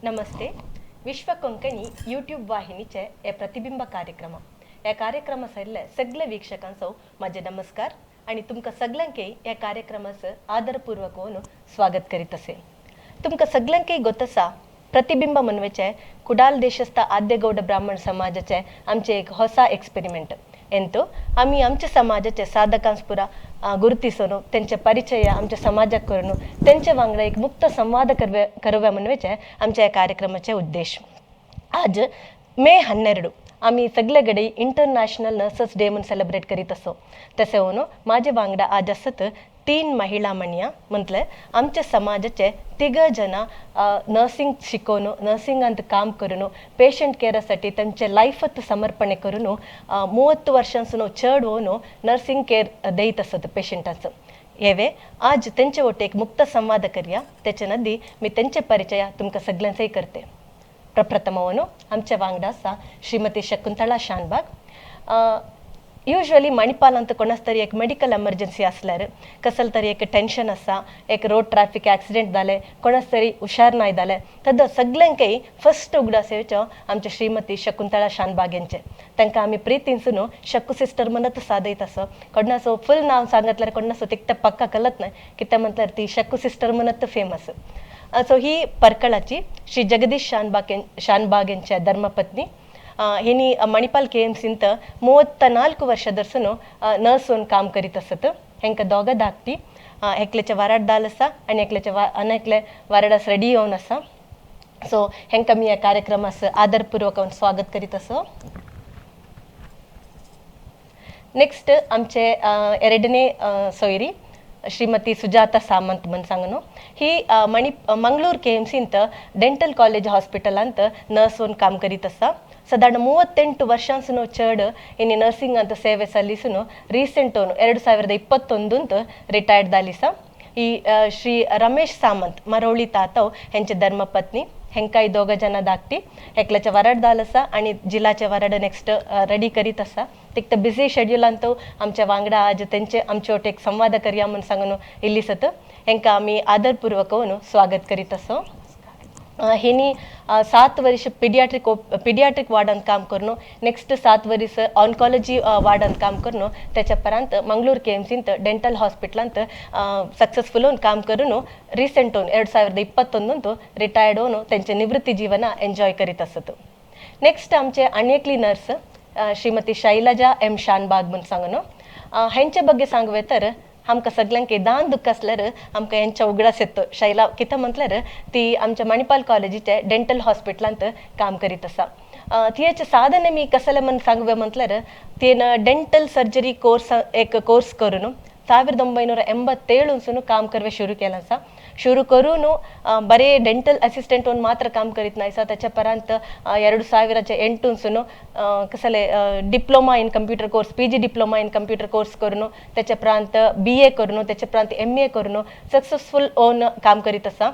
नमस्ते. विश्व कोंकणी यूट्यूब वाहिनीचे हे प्रतिबिंब कार्यक्रम. या कार्यक्रमासले सगळे वीक्षकांचो माझे नमस्कार आणि तुमका सगळ्यांकय या कार्यक्रमाचं आदरपूर्वक स्वागत करीत असे. तुमका सगळ्यांकय गोतसा प्रतिबिंब मनवेचे कुडाल देशस्थ आद्यगौड ब्राह्मण समाजाचे आमचे एक ಹೊಸ एक्सपेरिमेंट ಎಂತೋ आम्ही आमच्या समाजाचे साधकांसपुरा गुरुतिसोनो त्यांचे परिचय आमच्या समाजाक करून त्यांच्या वांगडा एक मुक्त संवाद करव्या मनवेचे आमच्या या कार्यक्रमाचे उद्देश. आज मे 12 आम्ही सगळेकडे इंटरनॅशनल नर्सेस डे म्हणून सेलिब्रेट करीत असो. तसे होनो माझे वांगडा आज असत 3 महिला मण्या म्हटलं आमच्या समाजाचे 3 जन नर्सिंग शिकवून नर्सिंगांत काम करून पेशंट केअरसाठी त्यांचे लाईफत समर्पणे करून 30 वर्षांसून चढ होऊन नर्सिंग केअर देत असत पेशंटांचं. येवे आज त्यांचे ओटे एक मुक्त संवाद करूया. त्याच्या नदी मी त्यांचे परिचय तुमका सगळ्यांचंही करते. प्रप्रथमवनो आमच्या वांगडा आसा श्रीमती शकुंतला शानबाग. यूजली मणिपाल ಅಂತ कोणास तरी एक मेडिकल एमर्जन्सी असल्यार कसलं तरी एक टेन्शन असा एक रोड ट्रॅफिक ॲक्सिडेंट जाले कोणास तरी हुशार नाही जाले तद सगळ्यांकय फर्स्ट उगडा सेवचो आमच्या श्रीमती शकुंतला शानबाग यांचे. तांकां आमी प्रीतीनसून शक्कू सिस्टर म्हणत साधयत असो. कोणासो फुल नाव सांगितल्यार कोणासो तिकता पक्का कळत नाही कित्या म्हटल्यार ती शक्कू सिस्टर म्हणत फेमस. सो ही परकळाची श्री जगदीश शानबाग यांच्या धर्मपत्नी. हिनी मणिपाल KMCंत 34 वर्षदर्सून नर्स होऊन काम करीत असत. हेंका दोघ धाकटी एकल्याच्या वाराड दाल आसा आणि एकल्याच्या अनेकले वाराडास रेडी येवन आसा. सो हेंका मी या कार्यक्रमास आदरपूर्वक स्वागत करीत असो. नेक्स्ट आमचे एरडने सोयरी श्रीमती सुजाता सामंत म्हण सांगनो. ही मंगळूर KMCंत डेंटल कॉलेज हॉस्पिटलांत नर्स होऊन काम करीत असा. ಸಾಧಾರಣ 38 ವರ್ಷಾಂಸನೋ ಚಡ್ ಇನ್ನು ನರ್ಸಿಂಗ್ ಅಂತ ಸೇವೆ ಸಲ್ಲಿಸುನು ರೀಸೆಂಟ್ 2021 ರಿಟೈರ್ಡ್ ದಾಲಿಸ. ಈ ಶ್ರೀ ರಮೇಶ್ ಸಾಮಂತ್ मरोळी तातव हेंचे धर्मपत्नी. हेंकाय 2 जन धाकटी एकल्याच्या वराड दाल आसा आणि जिल्हाचे वराड नेक्स्ट रेडी करीत आसा. तिक बिझी शेड्यूल अंतो आमच्या वांगडा आज त्यांचे आमचे ओटे एक संवाद करूया म्हणून सांगून इल्लीसत. हेंका आम्ही आदरपूर्वक स्वागत करीत असो. हिनी 7 वर्ष पिडियाट्रिक वार्डात काम करून नेक्स्ट 7 वर्ष ऑन्कॉलॉजी वार्डात काम करून त्याच्यापर्यंत मंगळूर KMCंत डेंटल हॉस्पिटलांत सक्सेसफुल होऊन काम करून रिसेंट 2021 रिटायर्ड होऊन त्यांचे निवृत्ती जीवन एन्जॉय करीत असत. नेक्स्ट आमचे अनेकली नर्स श्रीमती शैलजा M शानबाग म्हणून सांगनो. हेंचे बग्गे सांगवे तर आमकां सगळ्यांक दान दुःख असल्यार आमकां हेंच्या उगडास येतो. शैला कित्या म्हटल्यार ती आमच्या मणिपाल कॉलेजीचे डेंटल हॉस्पिटलांत काम करीत आसा. तिचे साधने मी कसले म्हण सांगवे म्हटल्यार तिने डेंटल सर्जरी कोर्स करून 1987 काम करवे सुरू केलं आसा. शुरू करून बरे डेंटल असिस्टंट होऊन मात्र काम करीत नाही सा. त्याच्यापर्यंत 2008 कसले diploma in computer course PG diploma in computer course करून त्याच्यापर्यंत BA करून त्याच्यापर्यंत MA करून सक्सेसफुल होऊन काम करीत असा.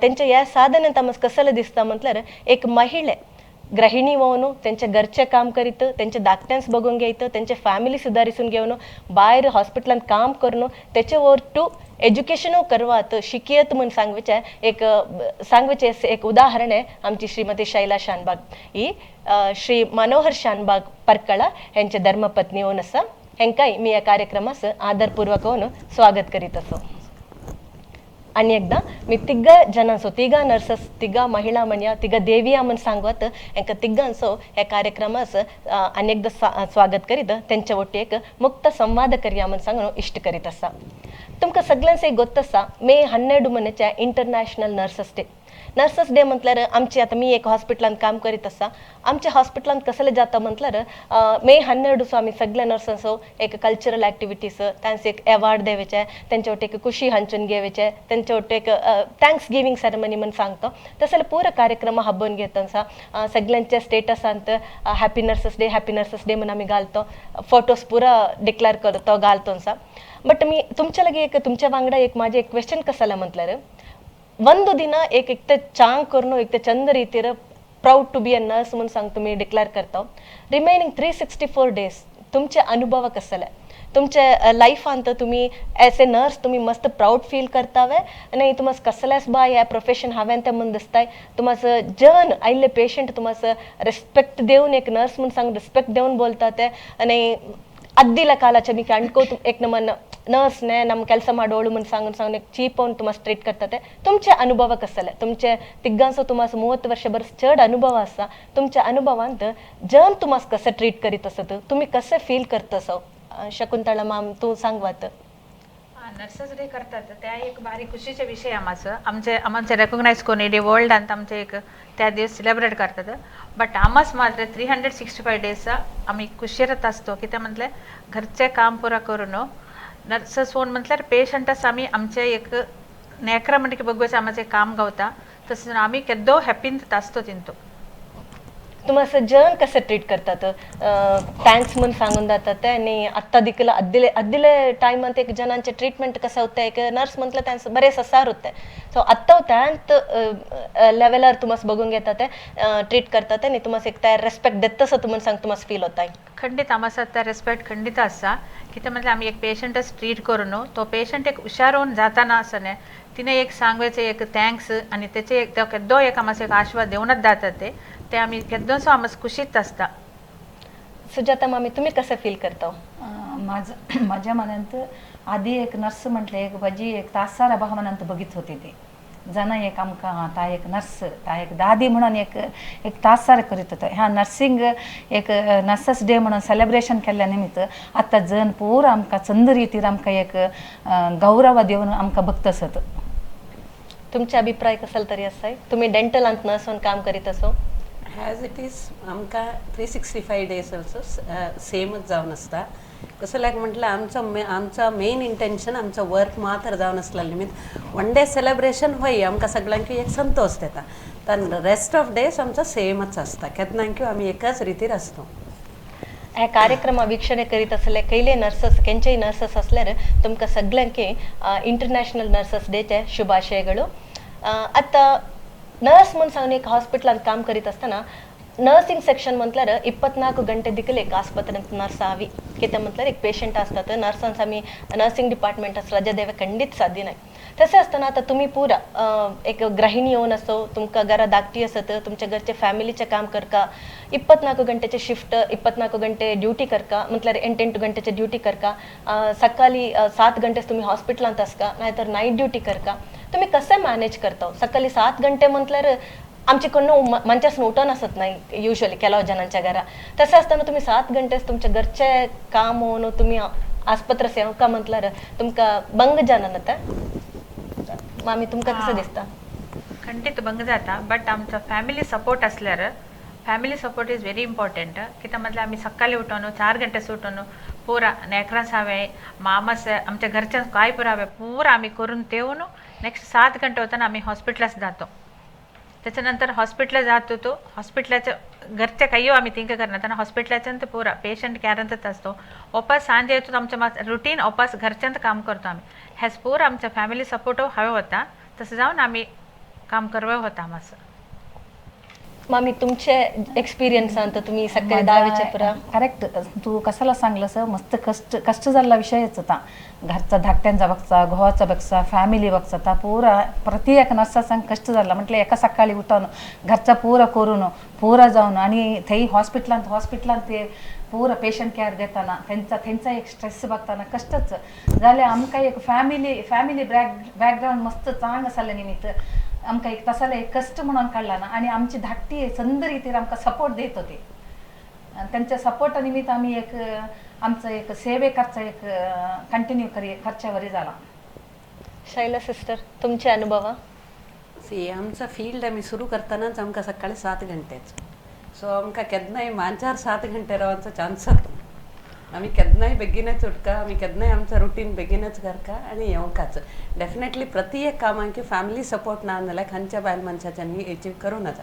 त्यांच्या या साधनेंत आमकां कसले दिसता म्हटल्यार एक महिला गृहिणी होऊन त्यांचे घरचे काम करीत त्यांचे धाकट्यांस बघून घेत त्यांचे फॅमिली सुधारिसून घेऊन बाहेर हॉस्पिटलांत काम करून त्याच्यावर टू एज्युकेशनो करवात शिकयत म्हणून सांगवेचे एक उदाहरण आहे आमची श्रीमती शैला शानबाग. ही श्री मनोहर शानबाग परकळा यांचे धर्मपत्नी होऊन असा. हेंकाय मी या कार्यक्रमास आदरपूर्वक होऊन स्वागत करीत असो. आणि एकदा मी 3 जणांसो 3 नर्सेस 3 महिला मण्या 3 देविया म्हणून सांगवत हेंका 3 या कार्यक्रमास अनेकदा स्वागत करीत त्यांच्या ओटी एक मुक्त संवाद करूया म्हणून सांगून इष्ट करीत असा. तुमकां सगळ्यांचे गोत आसा मे 12 मनेच्या इंटरनॅशनल नर्सेस डे म्हटल्यार आमची आता मी एक हॉस्पिटलांत काम करीत असा. आमच्या हॉस्पिटलांत कसले जाता म्हटल्यार मे 12 आम्ही सगळ्या नर्सांसो एक कल्चरल ॲक्टिविटीज त्यांचे एक अवॉर्ड देवेचे त्यांच्या ओटे एक खुशी हंचून घेवेचे त्यांच्या ओटे एक थँक्स गिविंग सेरेमनी म्हणून सांगतो. तसले पूर्ण कार्यक्रम हब्बून घेता सगळ्यांच्या स्टेटसांत हॅपी नर्सेस डे म्हणून आम्ही घालतो. फोटोज पुरा डिक्लेअर करतो घालतो. बट मी तुमच्या लगे एक तुमच्या वांगडा एक माझे एक क्वेश्चन कसला म्हटल्यार ಒಂದು ದಿನ एक ते चांग करून एक ते चंद रीतीर proud to be a nurse म्हणून सांगतो मी डिक्लेअर करतो. रिमेनिंग 364 days तुमचे अनुभव कसले तुमच्या लाईफांत तुम्ही एज ए नर्स तुम्ही मस्त प्राऊड फील करतावे आणि तुम्हाला कसलेच बा ह्या प्रोफेशन हांवें तें म्हूण दिसताय तुम्हाला जन आयिल्ले पेशंट तुम्हाला रिस्पेक्ट देऊन एक नर्स म्हणून सांग रिस्पेक्ट देऊन बोलता ते आणि ಅದ್ದಿಲ ಕಾಲಚ ಮಿಕೆ ಅನ್ಕೋತು ಏಕ್ ನಮ್ಮನ್ನ ನರ್ಸ್ನೆ ನಮ್ಮ ಕೆಲಸ ಮಾಡೋಳು ಮನ್ सांगून चीप होऊन तुम्हाला स्ट्रीट करतात तुमचे अनुभव कसले तुमचे तिग्गांचो तुम्हाला 30 वर्ष बरस चड अनुभव असा तुमच्या अनुभवांत जन तुम्हाला कसं ट्रीट करीत असत तुम्ही कसं फील करतसो शकुंतला माम तू सांगवात नर्सेस डे करतात त्या एक भारी खुशीचा विषय आमचे रेकॉग्नाइज कोण इडे वर्ल्ड ಅಂತ आमचे एक त्या दिवस सेलिब्रेट करतात बट आम्हाच मात्र 365 डेज आम्ही खुशीरत असतो की ते म्हटले घरचे काम पुरा करून नर्सेस फोन म्हटल्यार पेशंटस आम्ही आमचे एक नेकरा म्हणके बघूचे आमचे काम गावता तसं आम्ही केद्दो हॅपीन असतो तिंतो तुम्हाला जन कसं ट्रीट करतात थँक्स म्हणून सांगून जातात आणि आत्ता देखील अद्दिले टायमात एक जनांचे ट्रीटमेंट कसं होतं एक नर्स म्हटलं त्यांचं बरेच सार होतं सो आत्ता त्यांत लेवलर तुम्हाला बघून घेतात ट्रीट करतात आणि तुम्हाला एक त्या रेस्पेक्ट देत तसं तुम्हाला सांग तुम्हाला फील होत आहे खंडित आम्हाला त्या रेस्पेक्ट खंडित असा की ते म्हटलं आम्ही एक पेशंटच ट्रीट करून तो पेशंट एक हुशार होऊन जाताना असं नाही तिने एक सांगायचे एक थँक्स आणि त्याचे एक केद्दो एक आम्हाला एक आशीर्वाद देऊनच जातात ते आम्ही केद्दोसो आम्हाला खुशीत असता सुजाता मामी तुम्ही कसं फील करता माझ्या मनात आधी एक नर्स म्हटले एक बाजी एक तासारा भावनांत बघित होते ते जना एक आमकां ता एक नर्स ता एक दादी म्हणून एक तासार करीत होता ह्या नर्सिंग एक नर्सेस डे म्हणून सेलिब्रेशन केल्या निमित्त आता जन पूर आमकां चंद रितीर आमकां एक गौरव देऊन आमकां बघतसत तुमचे अभिप्राय कसले तरी असाय तुम्ही डेंटल अंत नर्स म्हणून काम करीत असो ॲज इट इज आमकां 365 डेज ऑल्सो सेमच जावन आसता कसं लायक म्हटलं आमचं मेन इंटेंशन आमचं वर्क मात्र जावन आसल्या निमित्त वन डे सेलिब्रेशन होई आमकां सगळ्यांक एक संतोष देता तर रेस्ट ऑफ डेज आमचं सेमच आसता केन्नाय आमी एकाच रितीर आसतो ह्या कार्यक्रम वीक्षणे करीत असले कैले नर्सेस केंचेही नर्सेस असल्यार तुमकां सगळ्यांके इंटरनॅशनल नर्सेस डेचे शुभाशयಗಳು आता नर्स म्हणून सांगून एक हॉस्पिटलात काम करीत असताना नर्सिंग सेक्शन म्हटल्यार 24 गंटे देखील एक आस्पत्रेंत नर्स हवी कित्याक म्हटल्यार एक पेशंट असतात नर्सांस आमी नर्सिंग डिपार्टमेंटात रजा देवे खंडीत साध्य नाही तसे असताना आता तुम्ही पुरा एक गृहिणी येऊन असो तुमका घरा धाकटी असत तुमच्या घरचे फॅमिलीचे काम करका 24 गंटेचे शिफ्ट 24 गंटे ड्युटी करका म्हटल्यार 8 गंटेचे ड्युटी करका सकाळी 7 गंटेच तुम्ही हॉस्पिटलांत असका नाहीतर नाईट ड्युटी करका तुम्ही कसे मॅनेज करता सकाळी 7 गंटे म्हटल्यार आमचे कोण मंचास उठून असत नाही युजली केलो जनांच्या घरा तसे असताना तुम्ही 7 गंटेच तुमच्या घरचे काम होऊन तुम्ही आस्पत्र सेवका म्हटल्यार तुमका बंग जाणत मामी तुमका कसं दिसता खंडित बंग जाता बट आमचा फॅमिली सपोर्ट असल्यार family support is very important कित्याक म्हटल्यार आमी सकाळी उठून 4 गंटेस उठून पुरा नेकरांस हांवें मामास आमच्या घरच्यांक काय पुरा हांवें पुरा आमी करून तेवून नेक्स्ट 7 गंटे वतना आमी हॉस्पिटलास जातो त्याच्यानंतर हॉस्पिटल जातो तो हॉस्पिटलाच्या घरचे काही आम्ही थिंक करणार हॉस्पिटलाच्यान तर पुरा पेशंट केअरांतच असतो वापस सांजे येतो आमच्या रुटीन वापस घरच्यांत काम करतो आम्ही हेच पूर आमच्या फॅमिली सपोर्ट हवे होता तसं जाऊन आम्ही काम करवं होता आम्हाला मामी तुमचे एक्सपिरियन्स सांगता तुम्ही सकाळी 10 पुरा करेक्ट तू कशाला सांगलंस मस्त कष्ट झाला विषयच होता घरचा धाकट्यांचा बघचा घोवाचा बघचा फॅमिली बघचा पुरा प्रति एक नर्सांक कष्ट झाला म्हटलं एका सकाळी उठून घरचा पुरा करून पुरा जाऊन आणि थंय हॉस्पिटलांत ते पूरा पेशंट केअर घेताना त्यांचा एक स्ट्रेस बघताना कष्टच झाले आमकां एक फॅमिली बॅकग्राऊंड मस्त चांग आसल्या निमित्त आमकां एक तसाला एक कष्ट म्हणून काढला ना आणि आमची धाकटी संद रितीर आमकां सपोर्ट देत होते त्यांच्या सपोर्टा निमित्त आम्ही एक आमचं एक सेवेकरचा एक कंटिन्यू खर्चावरी झाला शैला सिस्टर तुमचे अनुभव सी आमचा फील्ड आम्ही सुरू करतानाच आमकां सकाळी 7 गंटेच सो आमकां केन्नाय मांचार 7 गंटे रावचो चान्स आमी केन्नाय बेगीनच उठका आमी केन्नाय आमचं रुटीन बेगीनच करका आनी येवकाच डेफिनेटली प्रति एक कामांक फॅमिली सपोर्ट ना जाल्यार खंयच्या बायल मनशाच्यांनी अचीव करूं नजा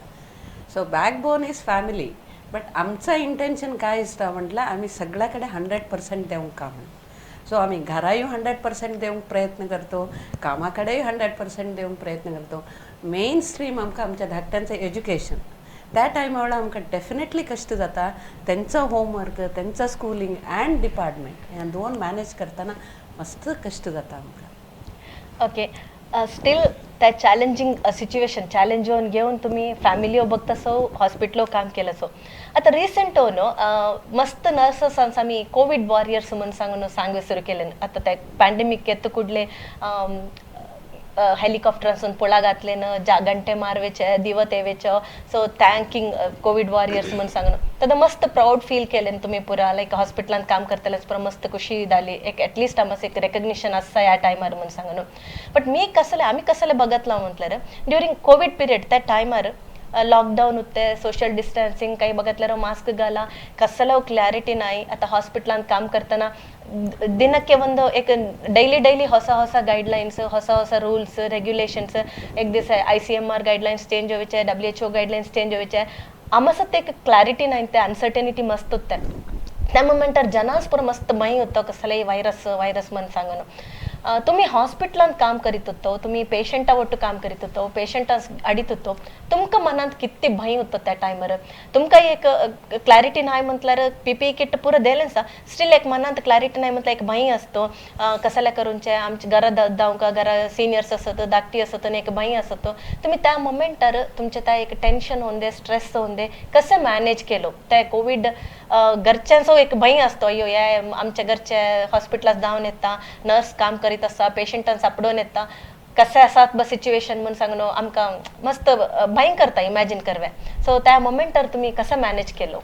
so backbone is family but आमचं इंटेन्शन काय आसता म्हटल्यार आमी सगळ्या कडेन 100% देवंक काम सो आमी घराय 100% देवंक प्रयत्न करतो कामा कडेय 100% देवंक प्रयत्न करतो मेन स्ट्रीम आमकां आमच्या धाकट्यांचं एज्युकेशन त्या टायमा वेळार आमकां डेफिनेटली कश्ट जाता. त्यांचं होमवर्क, त्यांचं स्कूलिंग अँड डिपार्टमेंट ह्या दोन मॅनेज करतना मस्त कश्ट जाता आमकां. ओके, स्टील त्या चॅलेंजिंग सिच्युएशन चॅलेंज घेऊन तुम्ही फॅमिली बघतासो, हॉस्पिटलो काम केलंसो. आता रिसेंट नो मस्त नर्सस आम्ही कोविड वॉरियर्स म्हणून सांगू सुरू केले. आता त्या पॅन्डेमिक येत कुठले हेलिकॉप्टर्सून पोळा घातले न गंटे मारवेचे दिवत येवेचे. सो थँकिंग कोविड वॉरियर्स म्हणून सांगून तर मस्त प्राऊड फील केले तुम्ही पुरा लाईक हॉस्पिटलांत काम करतलेच पुरा मस्त खुशी जाली. एक ॲटलिस्ट आमस एक रेकग्निशन आसा ह्या टायमार म्हणून सांगून. बट मी कसले आम्ही कसले बघतला म्हटल्यार ड्युरिंग कोविड पिरियड त्या टायमार लॉकडाऊन होते, सोशल डिस्टन्सिंग काही बघितल्यावर मास्क घाला, कसलं क्लॅरिटी नाही. आता हॉस्पिटलांत काम करताना ದಿನಕ್ಕೆ ಒಂದು ಡೈಲಿ ಹೊಸ ಗೈಡ್ಲೈನ್ಸ್, ಹೊಸ ರೂಲ್ಸ್ ರೆಗ್ಯುಲೇಷನ್ಸ್. एक दिवस ICMR गाईडलाईन्स चेंज व्हायचे, WHO गाईडलाईन्स चेंज व्हायचे. आम्हाला ते एक क्लॅरिटी नाही, ते अनसर्टेनिटी मस्त होते. त्या मोमेंटार जनास पुरं मस्त माही होतं कसलंही व्हायरस म्हणून सांगून. तुम्ही हॉस्पिटलांत काम करीत होतो, तुम्ही पेशंटा ಒಟ್ಟು काम करीत होतो, पेशंटा अडीत होतो. तुमका मनात किती भय होतं त्या टायमार. तुमका एक क्लॅरिटी नाही म्हटल्यार PPE किट पुरं दिलें सा, स्टील एक मनात क्लॅरिटी नाही म्हटलं एक भय असतो. कसल्या करूनचे आमच्या घरा जाऊका, घरा सिनियर्स असत, धाकटी असत आणि एक भय असतो. तुम्ही त्या मोमेंटार तुमच्या त्या एक टेन्शन होऊन स्ट्रेस होऊन कसं मॅनेज केलं त्या कोविड. घरच्यांचो एक भय असतो, अय्यो या आमच्या घरच्या हॉस्पिटलात जाऊन येता, नर्स काम करीत असता, पेशंटांना सापडून येता, कसे असतात बस सिच्युएशन म्हणून सांगणं आमका मस्त भयंकरता इमॅजिन करव्या. सो त्या मोमेंटार तुम्ही कसं मॅनेज केलं.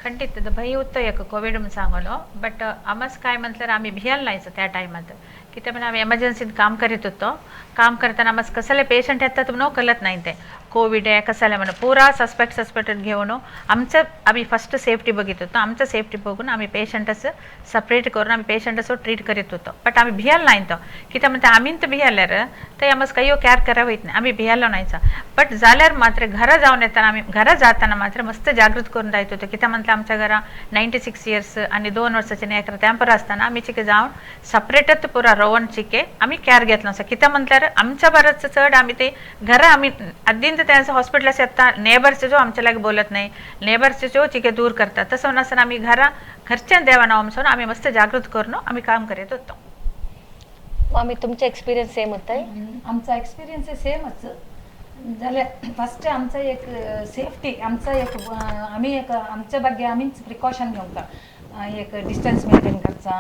खंडित भय होतं एक कोविड म्हणून सांगलो. बट आमच काय म्हटल्यार आम्ही भियाल नाहीचं त्या टायमात. कित्याक म्हणजे आम्ही एमर्जन्सीत काम करीत होतो. काम करताना आमच कसले पेशंट येतात म्हणून कळत नाही. ते कोविड आहे कसले म्हणून पुरा सस्पेक्टेड घेऊन आम्ही फर्स्ट सेफ्टी बघित होतो. आमचं सेफ्टी बघून आम्ही पेशंटच सेपरेट करून आम्ही पेशंटच ट्रीट करीत होतो. बट आम्ही भियाल नाही तो. कित्याक म्हणजे आम्ही तर भियाल्यार ते आमच काही केअर करावं येत नाही. आम्ही भियालो नाहीचा. बट जाल्यार मात्र घरा जाऊन येताना आम्ही घरा जाताना मात्र मस्त जागृत करून जायत होतो. कित्याक म्हटलं आमच्या घरा 96 इयर्स आणि 2 वर्षाचे नेकर त्यापर असताना आम्ही चिके जाऊन सेपरेटच पुरा रवण चिके आम्ही केअर घेतलो असं. कित्याक म्हटल्यार आमच्या बरंच चढ आम्ही ते घरा आम्ही अद्दीन त्यांचं हॉस्पिटलाच येता. नेबर्स जो आमच्या लागे बोलत नाही, नेबर्स जो चिके दूर करतात. तसं नसताना आम्ही घरच्या देवा नाव म्हणून आम्ही मस्त जागृत करून आम्ही काम करीत होतो. आम्ही तुमचा एक्सपिरियन्स सेम होता. आमचा एक्सपिरियन्स सेमच झालं. फर्स्ट आमचं एक सेफ्टी आमचं एक आम्ही एक आमच्या ಬಗ್ಗೆ आम्हीच प्रिकॉशन घेऊन एक डिस्टन्स मेंटेन करचा,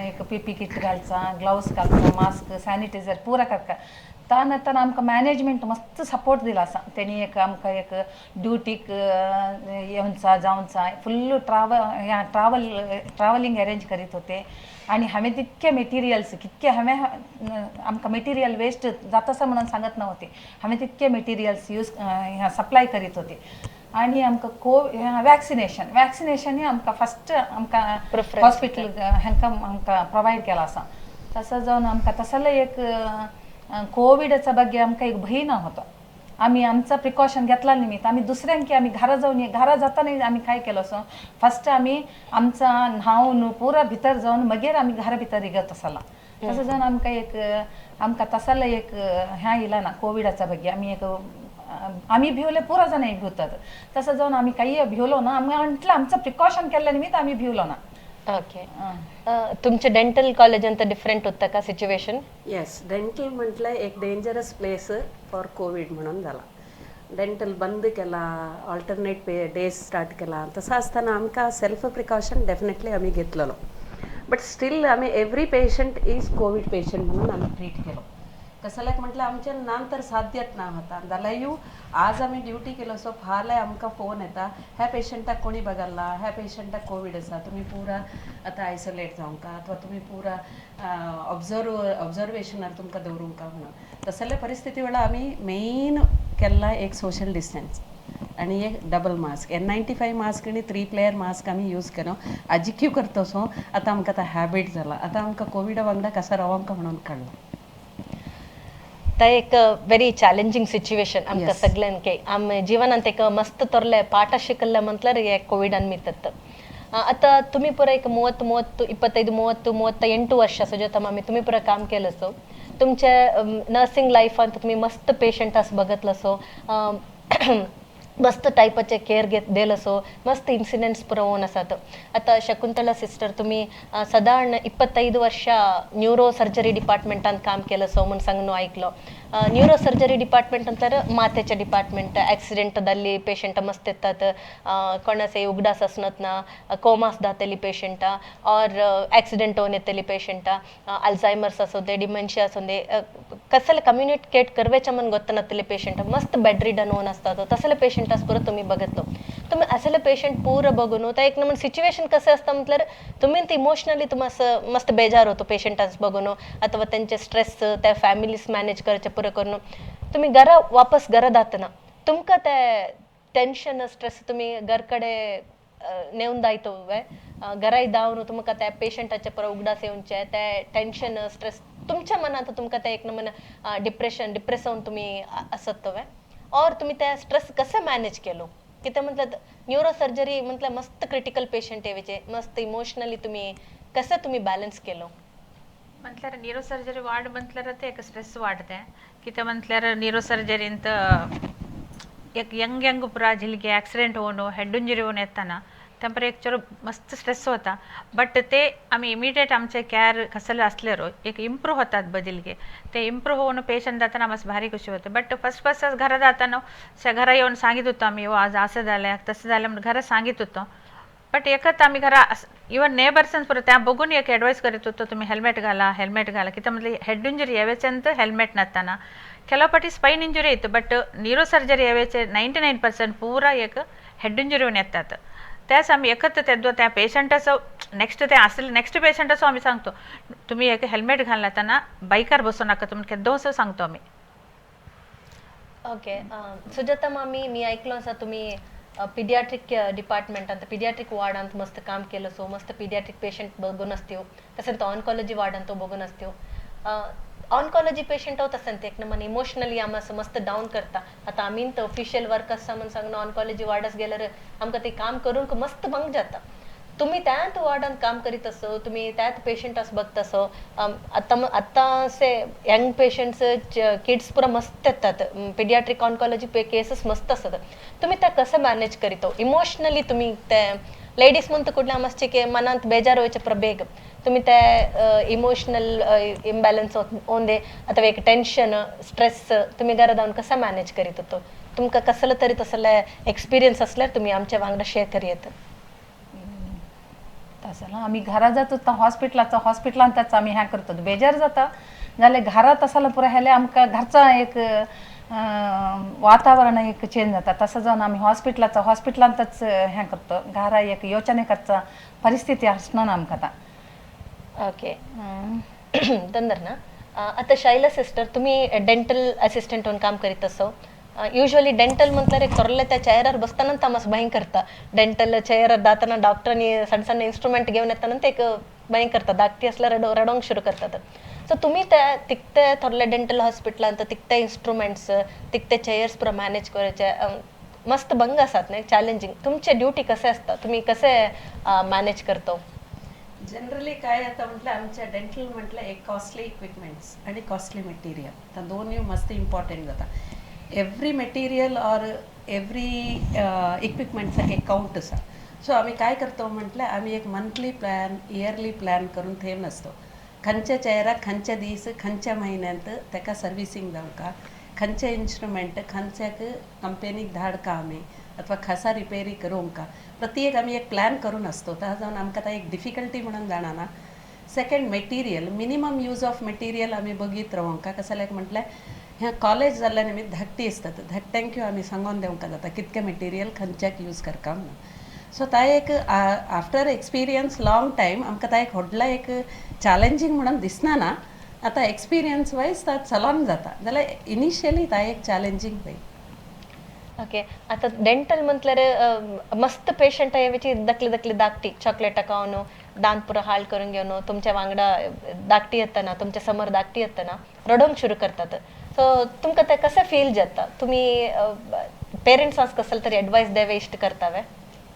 एक PP किट घालचा, ग्लव्स घालचा, मास्क, सॅनिटायझर पुरा करता. त्यानंतर आमकां मॅनेजमेंट मस्त सपोर्ट दिला असा. त्यांनी एक आमकां एक ड्युटीक येऊनचा जाऊनचा फुल्ल ट्रॅव्हलिंग अरेंज करीत होते. आणि हांवें तितके मेटिरियल्स कितके हांवें आमकां मेटिरियल वेस्ट जातासा म्हणून सांगत नव्हते. हांवें तितके मेटिरियल्स यूज सप्लाय करीत होते. आणि आमकां वॅक्सिनेशन आमकां फर्स्ट आमकां हॉस्पिटल हांकां आमकां प्रोवायड केला असा. तसं जावन आमकां तसलं एक कोविडच्या ಬಗ್ಗೆ आमकां एक भय ना होता. आम्ही आमचा प्रिकॉशन घेतला निमित्त आम्ही दुसऱ्यांकी आम्ही घरा जाताना आम्ही काय केलं असं फर्स्ट आम्ही आमचा न्हावन पुरा भितर जाऊन मागीर आम्ही घरा भितर इगत असाला. तसं जाऊन आमकां तसलं एक ह्या येला ना कोविडाच्या ಬಗ್ಗೆ आम्ही भिवले पुरा जण भिवतात. तसं जाऊन आम्ही काही भिवलो ना. आम्ही म्हटलं आमचं प्रिकॉशन केल्या निमित्त आम्ही भिवलो ना. ओके, तुमचं डेंटल कॉलेज अंत डिफरंट होतं का सिच्युएशन. येस, डेंटल म्हटलं एक डेंजरस प्लेस फॉर कोविड म्हणून झाला. डेंटल बंद केला, ऑल्टरनेट डेज स्टार्ट केला. तसं असताना आमकां सेल्फ प्रिकॉशन डेफिनेटली आम्ही घेतलेलो. बट स्टील आम्ही every patient is Covid patient म्हणून आम्ही ट्रीट केलो. कसल्याक म्हटलं आमच्या नंतर साध्यत ना होता जाल्यार आज आम्ही ड्युटी केलो सो फाल्यां आमकां फोन येता ह्या पेशंटाक कोणी बघाला, ह्या पेशंटाक कोविड आसा, तुम्ही पुरा आता आयसोलेट जावंका अथवा तुम्ही पुरा ऑब्झर्वेशनार तुमकां दवरूंका म्हणून. तसल्या परिस्थिती वेळा आम्ही मेन केला एक सोशल डिस्टन्स आणि एक डबल मास्क N95 मास्क आणि 3 लेयर मास्क आम्ही यूज केलो. आजिक्यू करतो सो आता आमकां तो हॅबिट जाला. आता आमकां कोविडा वांगडा कसं रावंका म्हणून कळलं. तर एक व्हेरी चॅलेंजिंग सिच्युएशन आमकां सगळ्यांके आमी जिवनांत एक मस्त तोरले पाठ शिकले म्हटल्यार हे कोविड अन्मितत. आता तुम्ही पुरा एक 25-28 ವರ್ಷ सुजाता तुम्ही पुरा काम केलं सो तुमच्या नर्सिंग लाईफांत तुम्ही मस्त पेशंटास बघतलं सो मस्त टायपाचे केअर देल असो मस्त इन्सिडेंट्स पुरा होऊन असतात. आता शकुंतला सिस्टर तुम्ही साधारण 25 वर्ष न्यूरो सर्जरी डिपार्टमेंटात काम केलं असो म्हणून सांगणं ऐकलं. न्यूरो सर्जरी डिपार्टमेंट अंतर मातेचे डिपार्टमेंट ॲक्सिडेंटದಲ್ಲಿ ಪೇಷಂಟ್ मस्त येतात. कोणाचे उगडास असणत ना कोमास दातेली पेशंट और ॲक्सिडेंट होऊन येतेली पेशंट अल्झायमर्स असू दे डिमेन्शिया असू दे कसले कम्युनिकेट करवेच्या मन ಗೊತ್ತನತ್ತले पेशंट मस्त बेड रिडन होऊन असतात. तसले पेशंट असं तुम्ही बघतो. तुम्ही असले पेशंट पूर्ण बघून त्या एक नंबर सिच्युएशन कसं असतं म्हटलं तुम्ही ते इमोशनली तुम्हाला मस्त बेजार होतो पेशंटांस बघून अथवा त्यांचे स्ट्रेस त्या फॅमिलीज मॅनेज करायचे पुरं करून तुम्ही वापस घरात जाताना तुमका त्या टेन्शन स्ट्रेस तुम्ही घरकडे नेऊन जायतो घराई जाऊन तुमका त्या पेशंटाच्या पर उगडास येऊनचे त्या टेन्शन स्ट्रेस तुमच्या मनात तुमका त्या एक नंबर डिप्रेस होऊन तुम्ही असत और तुम्ही त्या स्ट्रेस कसं मॅनेज केलो की ते म्हटलं न्यूरो सर्जरी म्हटलं मस्त क्रिटिकल पेशंट यायचे मस्त इमोशनली तुम्ही बॅलन्स केलो म्हटल्यार न्यूरो सर्जरी वार्ड म्हटल्यार ते एक स्ट्रेस वाढते कित्याक म्हटल्यार न्यूरो सर्जरींत एक यंग पुरा झिलके ॲक्सिडेंट होऊन हेड इंजुरी होऊन येताना तेंपर एक चलो मस्त स्ट्रेस होता बट ते आम्ही इमिडिएट आमचे केअर कसले असलेरो एक इम्प्रूव्ह होतात बदिलके ते इम्प्रूव्ह होऊन पेशंट जाताना आम्हाला भारी खुशी होते बट फर्स्ट घरात जाताना घरा येऊन सांगित होतो आम्ही आज असं झालं तसं झालं म्हणून घरात सांगित होतो बट एकच आम्ही घरा इवन नेबर्सन्स पुरं त्या बघून एक ॲडवाईस करीत होतो तुम्ही हेल्मेट घाला कित्याक म्हटलं हेड इंजुरी यावेचंत हेल्मेट नसताना ಕೆಲವಪಟ್ಟಿ स्पाइन इंजुरी येतो बट न्यूरो सर्जरी यावेचे 99% पूरा एक हेड इंजुरी होऊन येतात त्याच आम्ही एकत्र तेद्दो त्या पेशंटाचं नेक्स्ट पेशंट असो आम्ही सांगतो तुम्ही एक हेल्मेट घालताना बाईकार बसू नका तुम्ही केद्दो असं सांगतो आम्ही. ओके सुजाता मामी मी ऐकलं असं तुम्ही पिडियाट्रिक डिपार्टमेंटात पिडियाट्रिक वार्डांत मस्त काम केलं सो मस्त पिडियाट्रिक पेशंट बघून असतो तसं तो ऑन्कॉलॉजी वार्डांत तो बघून असतो ऑन्कॉलॉजी पेशंट होत असेल ते एक मन इमोशनली आम्हाला मस्त डाऊन करता आता आम्ही तर ऑफिशियल वर्क असं म्हणून सांगणं ऑन्कॉलॉजी वार्डस गेल्यावर आमकां ते काम करून मस्त मग जाता तुम्ही त्यात वार्डात काम करीत असो तुम्ही त्यात पेशंट असं बघत असो आता असे यंग पेशंट्स किड्स पुरा मस्त येतात पिडियाट्रिक ऑन्कॉलॉजी केसेस मस्त असतात तुम्ही त्या कसं मॅनेज करीतो इमोशनली तुम्ही त्या लेडीज म्हणतो कुठल्या आमचे की मनात बेजार व्हायचे प्रबेग तुम्ही त्या इमोशनल इम्बॅलन्स होऊन दे अथवा एक टेन्शन स्ट्रेस तुम्ही घरात जाऊन कसं मॅनेज करीत होतो तुमका कसलं तरी तसलं एक्सपिरियन्स असल्यावर तुम्ही आमच्या वांगडा शेअर करीत तसं ना आम्ही घरा जातो हॉस्पिटलांत त्याचं आम्ही ह्या करतो बेजार जाता जाल्यार घरात असायला पुरा हेले आमकां घरचा एक वातावरण एक चेंज जाता तसं जाऊन आम्ही हॉस्पिटलांतच ह्या करतो घरा एक योचने करचा परिस्थिती असणं ना आमकां आता. ओके तंदर ना आता शैला सिस्टर तुम्ही डेंटल असिस्टंट म्हणून काम करीत असो युजली डेंटल म्हटल्यार एक थोरले त्या चेअरार बसताना तमास भयंकर करता डेंटल चेअरार जाताना डॉक्टरांनी सण सण इन्स्ट्रुमेंट घेऊन येताना ते एक भयंकर करता धाकटी असल्यार रडोंक सुरू करतात सो तुम्ही त्या तिकते थोरले डेंटल हॉस्पिटलांत तिकते इन्स्ट्रुमेंट्स तिकते चेअर्स पुरा मॅनेज करायचे मस्त भंग असतात ना चॅलेंजिंग तुमचे ड्युटी कसे असतात तुम्ही कसे मॅनेज करतो जनरली काय आता म्हटलं आमच्या डेंटल म्हटलं एक कॉस्टली इक्विपमेंट्स आणि कॉस्टली मटेरियल तर दोन्ही मस्त इम्पॉर्टंट जाता एव्हरी मटेरियल और एव्हरी इक्विपमेंटचा एक काउंट आसा सो आम्ही काय करतो म्हटलं आम्ही एक मंथली प्लॅन इयरली प्लॅन करून थेव नसतो खंयच्या चेअराक खंयच्या दीस खंयच्या म्हयन्यांत ताका सर्विसींग जावका खंयचे इन्स्ट्रुमेंट खंयच्याक कंपनीक धाडका आमी अथवा खासा रिपेरी करूंक प्रत्येक आम्ही एक प्लॅन करून असतो तर जाऊन आमकां एक डिफिकल्टी म्हणून जाणा ना second material minimum use of material आम्ही बघीत रावंक कसं लायक म्हटल्यार ह्या कॉलेज जाल्ल्या निमित्त धाकटी असतात धाकट्यांक आम्ही सांगून देवंक जाता कितके मटेरियल खंयच्याक यूज करता म्हणून सो ता एक आफ्टर एक्सपिरियन्स लॉंग टायम आमकां ता एक व्हडला एक चॅलेंजींग म्हणून दिसना ना आता एक्सपिरियन्स वायज ता चलोन जाता जाल्यार इनिशियली ता एक चॅलेंजींग पळय. ओके आता डेंटल म्हटल्यार मस्त पेशंट येवची दकली धाकटी चॉकलेट खावन दांत पुरा हाल करून घेवन तुमच्या वांगडा धाकटी येतना तुमच्या समोर धाकटी येतना रडोंक सुरू करतात सो तुमकां ते कशें फील जाता तुम्ही पेरेंट्सांक कसले तरी एडवायस देवे इश्ट करतावे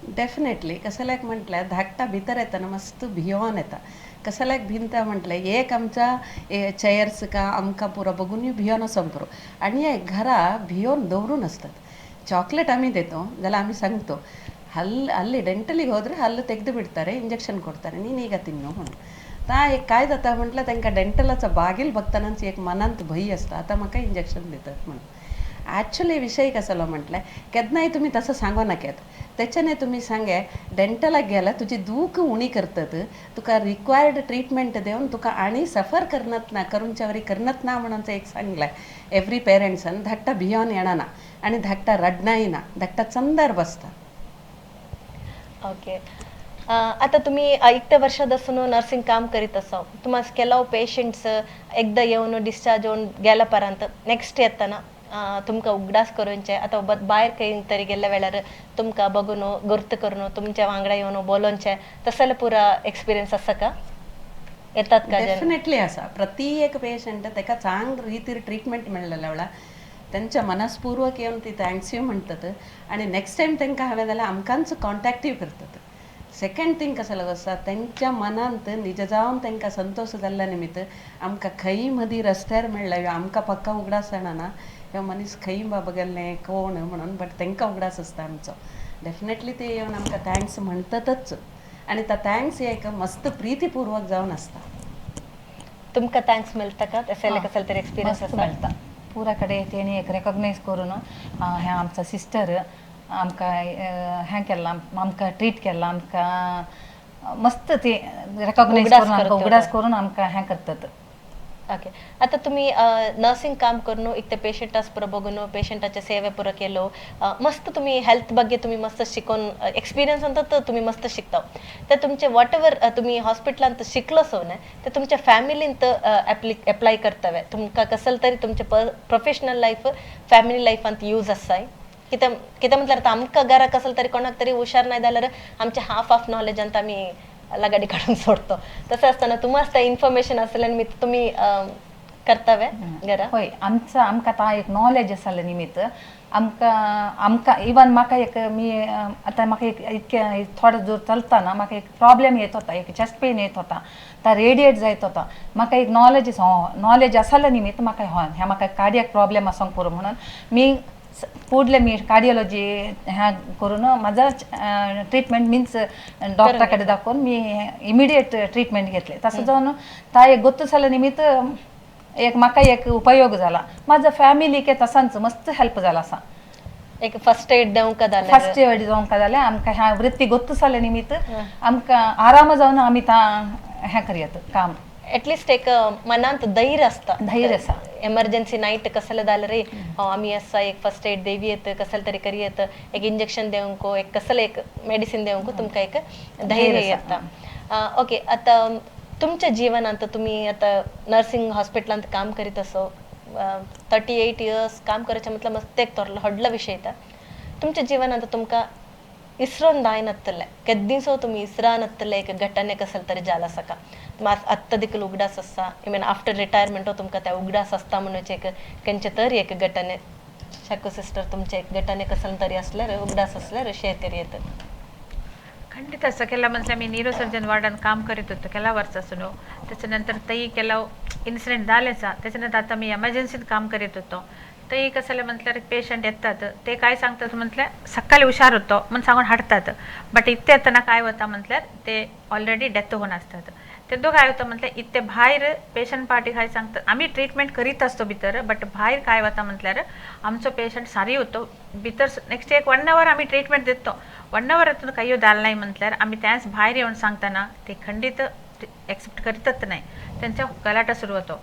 डेफिनेटली कसं लायक म्हटल्यार धाकटा भितर येतना मस्त भियोन येता कसं लायक भिंता म्हटल्यार एक आमच्या चेअर्स का आमकां पुरो बघून भियोन असो पुरो आनी एक घरा भियोन दवरून असतात ಚಾಕ್ಲೇಟ್ ಆಮಿ ದೇತೋ ಇದೆಲ್ಲ ಆಮಿ ಸಂಗ್ತು ಅಲ್ಲಿ ಡೆಂಟಲಿಗೆ ಹೋದರೆ ಹಲ್ಲು ತೆಗೆದು ಬಿಡ್ತಾರೆ इंजेक्शन ಕೊಡ್ತಾರೆ ನೀನೀಗ ತಿನ್ನು म्हणून ता एक काय जाता म्हटलं त्यांना डेंटलाचा बागील बघतानाच एक मनांत भय असतं आता म्हाका इंजेक्शन देतात म्हणून ॲक्च्युली विषय कसलो म्हटलं केन्नाय तुम्ही तसं सांगो नाकात त्याच्याने तुम्ही सांगे डेंटलाक गेला तुझी दूख उणी करतात तुका रिक्वायर्ड ट्रीटमेंट देऊन तुका आणि सफर करनत ना करूनच्या वरी करनत ना म्हणून एक सांगलाय एव्हरी पेरेंट्सन धाकटा भियोन येणार ना आणि धाकटा रडनाही ना धाकटा चंदर बसता ओके आता तुम्ही इतक्या वर्षापासून नर्सिंग काम करीत असाव तुम्हाला केलाव पेशंट्स एकदा येऊन डिस्चार्ज होऊन गेल्यापर्यंत नेक्स्ट येताना तुमका उगडास करूनचे आता बाहेर काही तरी गेल्या वेळार तुमका बघून गुर्त करून तुमच्या वांगडा येऊन बोलोनचे तसलं पुरा एक्सपिरियन्स असा का येतात का डेफिनेटली असा प्रति एक पेशंट तेका चांग रीतीर ट्रीटमेंट मेळलेल्या वेळा त्यांच्या मनस्पूर्वक येऊन ती थँक्स यू म्हणतात आणि नेक्स्ट टाइम तांकां हांवें जाल्यार आमकांच कॉन्टॅक्टीव करतात सेकंड थिंग कसं आसा त्यांच्या मनांत निज जावन तांकां संतोष जाल्ल्या निमित्त आमकां खंय मदीं रस्त्यार मेळ्ळा आमकां पक्का उगडास जाणा ह्यो मनीस खंय बाबा गेल्ले कोण म्हणून बट तांकां उगडास आसता आमचो डेफिनेटली ते येवन आमकां थँक्स म्हणटातच आणि त्या थँक्स एक मस्त प्रीतीपूर्वक जावन आसता तुमका थँक्स मिळता का तसले कसलं तरी एक्सपिरियन्स मस्त असता मेळटा पुरा कडेन तेणी एक रेकॉग्नायज करून हे आमचा सिस्टर आमकां हें केलां आमकां ट्रीट केलां आमकां मस्त ती रेकॉग्नायज करून आमकां उगडास करून आमकां हें करतात ओके आता तुम्ही नर्सिंग काम करून एक ते पेशंटास पुरं बघून पेशंटाच्या सेवे पुरं केलो मस्त तुम्ही हेल्थ ಬಗ್ಗೆ तुम्ही मस्त शिकून एक्सपिरियन्स अंत तुम्ही मस्त शिकता तर तुमचे वॉट एवर तुम्ही हॉस्पिटलांत शिकलो सो ना ते तुमच्या फॅमिलींत अप्लाय करतावे तुमका कसल तरी तुमचे प्रोफेशनल लाईफ फॅमिली लाईफांत यूज आसाय कित्या कित्या म्हटल्यार आता आमकां घरा कसल तरी कोणाक तरी हुशार नाही जाल्यार आमचे हाफ ऑफ नॉलेज अंत आमी लगाडी काढून सोडतो तसं असताना तुम्हाला त्या इन्फॉर्मेशन असल्या निमित्त तुम्ही करतावे घरा होय आमकां आतां एक नॉलेज आसले निमित्त आमकां इवन म्हाका एक मी आतां म्हाका एक इतके थोडो जोर चलता ना म्हाका एक प्रॉब्लेम येत होता एक चेस्ट पेन येत होता तो रेडिएट जायत होता म्हाका एक नॉलेज आसल्या निमित्त म्हाका हे म्हाका कार्डियक प्रॉब्लेम आसोंक पुरो म्हणून मी फुडले मी कार्डियोलॉजी ह्या करून माझा ट्रीटमेंट मीन्स डॉक्टराकडे दाखवून मी इमिडिएट ट्रीटमेंट घेतले तसं जाऊन ता एक गोत्त जाल्या निमित्त एक म्हाका एक उपयोग झाला माझा फॅमिलीक तसांच मस्त हेल्प जाला असा एक फर्स्ट एड देवंक जालें फर्स्ट एड जावंक जाल्यार आमकां ह्या वृत्ती गोत्त जाल्या निमित्त आमकां आराम जावन आमी ता हें करयात काम एटलिस्ट एक मनांत धैर्य असता धैर्य आसा एमर्जन्सी नाईट कसलं जालं रे आम्ही असं एक फर्स्ट एड देवी येतं कसलं तरी करी येतं एक इंजेक्शन देऊनको एक कसलं एक मेडिसिन देऊनको तुमका एक धैर्य येता ओके आता तुमच्या जीवनांत तुम्ही आता नर्सिंग हॉस्पिटलांत काम करीत असो 38 इयर्स काम करायचं म्हटलं मस्त एक तोरलो व्हडलो विषय येता तुमच्या जीवनांत तुमका इसरोन दाय नसतले केद्दीसो तुम्ही इसरा नसतले एक घटने कसलं तरी जाला सका तुम्हाला आत्ता देखील उगडास असता इवन आफ्टर रिटायरमेंट तुमका त्या उगडास असता म्हणून एक खंयचे तरी एक घटने शाकू सिस्टर तुमचे एक घटने कसलं तरी असल्यार उगडास असल्यार शेअर करी येतं ಖಂಡಿತ ಸರ್ ಕೆಲ ಮೊದಲು मी न्यूरो सर्जन वार्डान काम करीत होतो केला वर्षासून त्याच्यानंतर तेही केला इन्सिडेंट झालेचा त्याच्यानंतर आता मी एमर्जन्सीत काम करीत होतो तेही कसं म्हटल्यार पेशंट येतात ते काय सांगतात म्हटल्यार सकाळी हुशार होतो म्हणून सांगून हाडतात बट इथे येताना काय होता म्हटल्यार ते ऑलरेडी डेथ होऊन असतात तेदो काय होतं म्हटल्यार इथे भायर पेशंट पार्टी काय सांगतात आम्ही ट्रीटमेंट करीत असतो भितर बट भायर काय होता म्हटल्यार आमचो पेशंट सारी होतो भितर नेक्स्ट एक 1 आवर आम्ही ट्रीटमेंट देतो 1 आवर काही जाल नाही म्हटल्यार आम्ही त्याच भायर येऊन सांगताना ते खंडित एक्सेप्ट करीतच नाही त्यांच्या गलाटा सुरू होतो